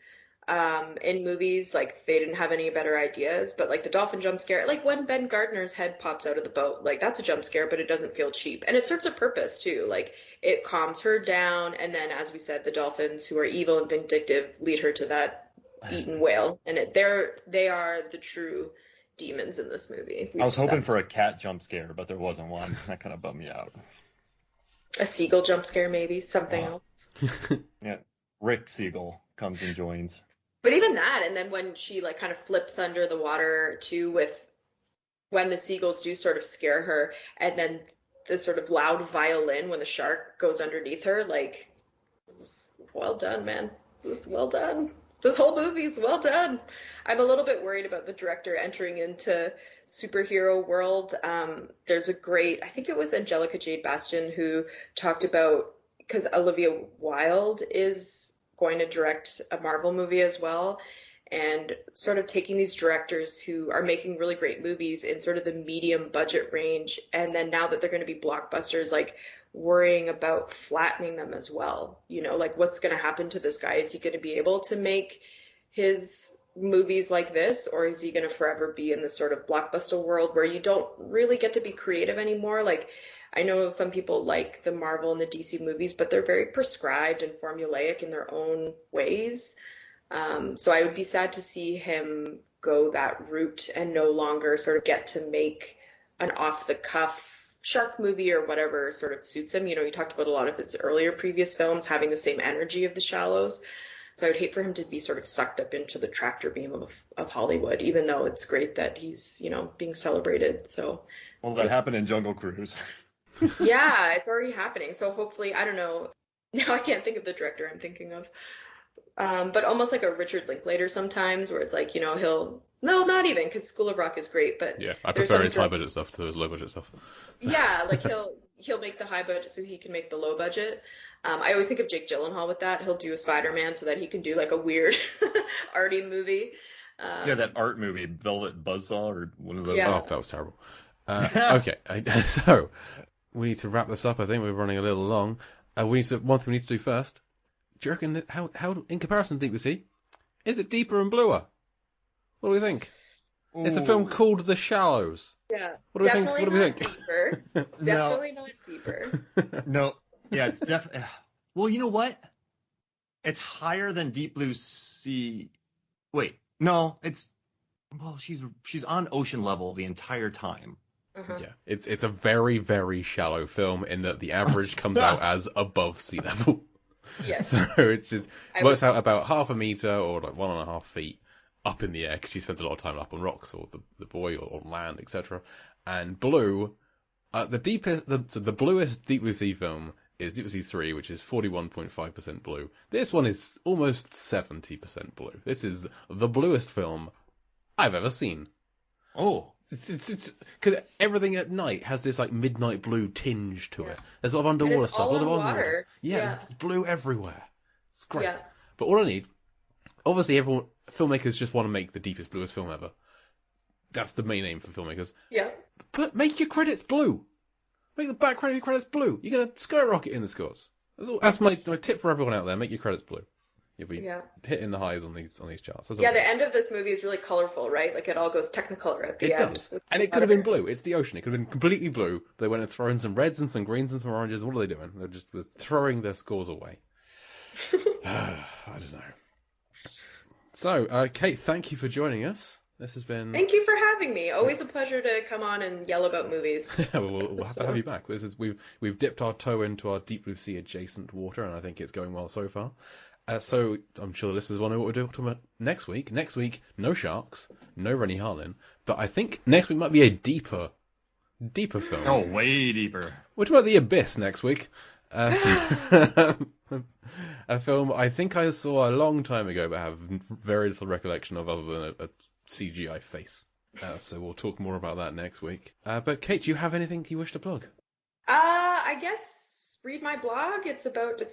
in movies, like they didn't have any better ideas, but like the dolphin jump scare, like when Ben Gardner's head pops out of the boat, like that's a jump scare, but it doesn't feel cheap. And it serves a purpose too. Like it calms her down, and then as we said, the dolphins, who are evil and vindictive, lead her to that eaten whale. And they are the true demons in this movie. I was hoping for a cat jump scare, but there wasn't one. That kind of bummed me out. A seagull jump scare, maybe something else. Yeah, Rick Siegel comes and joins. But even that, and then when she like kind of flips under the water too, with when the seagulls do sort of scare her, and then the sort of loud violin when the shark goes underneath her, like, this is well done, man. This is well done. This whole movie is well done. I'm a little bit worried about the director entering into superhero world. There's a great, I think it was Angelica Jade Bastion who talked about, because Olivia Wilde is going to direct a Marvel movie as well, and sort of taking these directors who are making really great movies in sort of the medium budget range, and then now that they're going to be blockbusters, like worrying about flattening them as well. You know, like what's going to happen to this guy? Is he going to be able to make his movies like this, or is he going to forever be in this sort of blockbuster world where you don't really get to be creative anymore? Like, I know some people like the Marvel and the DC movies, but they're very prescribed and formulaic in their own ways. So I would be sad to see him go that route and no longer sort of get to make an off-the-cuff shark movie or whatever sort of suits him. You know, he talked about a lot of his earlier previous films having the same energy of The Shallows. So I would hate for him to be sort of sucked up into the tractor beam of Hollywood, even though it's great that he's, you know, being celebrated. So, well, that happened in Jungle Cruise. Yeah, it's already happening. So hopefully, I don't know. Now I can't think of the director I'm thinking of. But almost like a Richard Linklater sometimes, where it's like, you know, not even, because School of Rock is great, but yeah, I prefer his high budget stuff to his low budget stuff. So. Yeah, like he'll make the high budget so he can make the low budget. I always think of Jake Gyllenhaal with that. He'll do a Spider-Man so that he can do like a weird arty movie. Yeah, that art movie, Velvet Buzzsaw, or one of those. Yeah. Oh, that was terrible. Okay, so we need to wrap this up. I think we're running a little long. One thing we need to do first. Do you reckon how in comparison to Deep Blue Sea, is it deeper and bluer? What do we think? Ooh. It's a film called The Shallows. Yeah. What do we think? What do we think? Deeper. Definitely not deeper. No. Yeah, it's definitely. Well, you know what? It's higher than Deep Blue Sea. Wait, no, it's. Well, she's on ocean level the entire time. Uh-huh. Yeah, it's a very, very shallow film in that the average comes out as above sea level. Yes. So it just works out about half a meter or like 1.5 feet up in the air, because she spends a lot of time up on rocks or the buoy or on land, etc. And blue, the bluest Deep Blue Sea film is Deep Blue Sea 3, which is 41.5% blue. This one is almost 70% blue. This is the bluest film I've ever seen. Oh. It's because everything at night has this like midnight blue tinge to it. There's a lot of underwater stuff. All a lot of on underwater. water. Yeah, it's blue everywhere. It's great. Yeah. But all I need, obviously, filmmakers just want to make the deepest, bluest film ever. That's the main aim for filmmakers. Yeah. But make your credits blue. Make the background of your credits blue. You're gonna skyrocket in the scores. That's my tip for everyone out there. Make your credits blue. You'll be hitting the highs on these charts. Yeah, the end of this movie is really colorful, right? Like it all goes Technicolor at the end. It does. And it could have been blue. It's the ocean. It could have been completely blue. They went and thrown some reds and some greens and some oranges. What are they doing? They're just throwing their scores away. I don't know. So, Kate, thank you for joining us. This has been... Thank you for having me. Always a pleasure to come on and yell about movies. we'll have to have you back. We've dipped our toe into our Deep Blue Sea adjacent water, and I think it's going well so far. So I'm sure the listeners want to know what we're doing next week. Next week, no sharks, no Rennie Harlin, but I think next week might be a deeper film. Oh, way deeper. We're talking about The Abyss next week. A film I think I saw a long time ago, but have very little recollection of other than a CGI face. So we'll talk more about that next week. But Kate, do you have anything you wish to plug? I guess read my blog. It's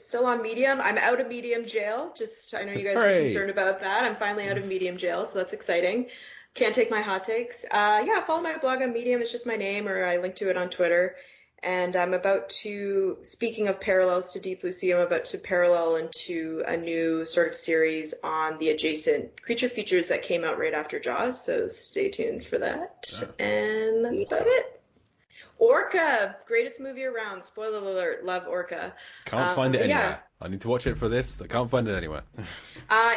still on Medium. I'm out of Medium jail. I know you guys are concerned about that. I'm finally out of Medium jail, so that's exciting. Can't take my hot takes. Follow my blog on Medium. It's just my name, or I link to it on Twitter. And I'm about to, speaking of parallels to Deep Blue Sea, I'm about to parallel into a new sort of series on the adjacent creature features that came out right after Jaws, so stay tuned for that. And that's about it. Orca, greatest movie around. Spoiler alert, love Orca. Can't find it anywhere. I need to watch it for this. I can't find it anywhere.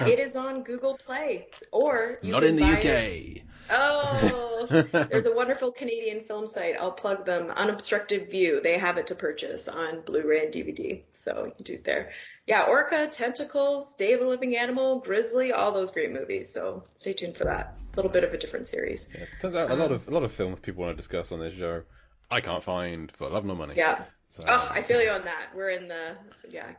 It is on Google Play, or you Not can in the buy UK. it. Oh, there's a wonderful Canadian film site. I'll plug them. Unobstructed View. They have it to purchase on Blu-ray and DVD, so you can do it there. Yeah, Orca, Tentacles, Day of the Living Animal, Grizzly, all those great movies. So stay tuned for that. A little bit of a different series. Yeah, turns out a lot of films people want to discuss on this show, I can't find for love nor money. Yeah. So, I feel you on that. We're in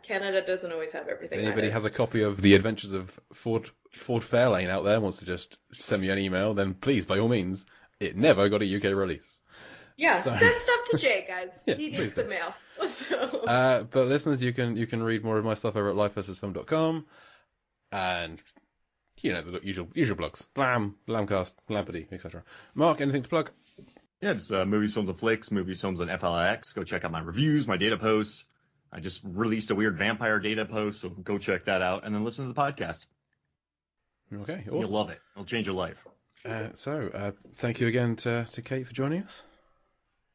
Canada doesn't always have everything. If anybody either. has a copy of The Adventures of Ford Fairlane out there and wants to just send me an email, then please, by all means. It never got a UK release. Yeah, So- send stuff to Jay, guys. Yeah, He please needs the do. mail. So. But listeners, you can read more of my stuff over at lifeversusfilm.com, and the usual blogs: Blam, Blamcast, Blampity, etc. Mark, anything to plug? Yeah, it's Movies, Films, and Flicks, Movies, Films, and FLX. Go check out my reviews, my data posts. I just released a weird vampire data post, so go check that out, and then listen to the podcast. Okay, You'll awesome. love it. It'll change your life. So thank you again to Kate for joining us.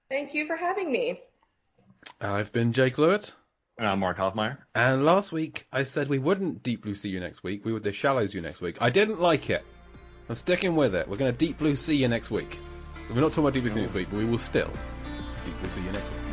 Thank you for having me. I've been Jake Lewitt. And I'm Mark Hoffmeyer. And last week, I said we wouldn't Deep Blue Sea you next week. We would The Shallows you next week. I didn't like it. I'm sticking with it. We're going to Deep Blue Sea you next week. We're not talking about Deep Blue Sea next week, but we will still Deep Blue Sea you next week.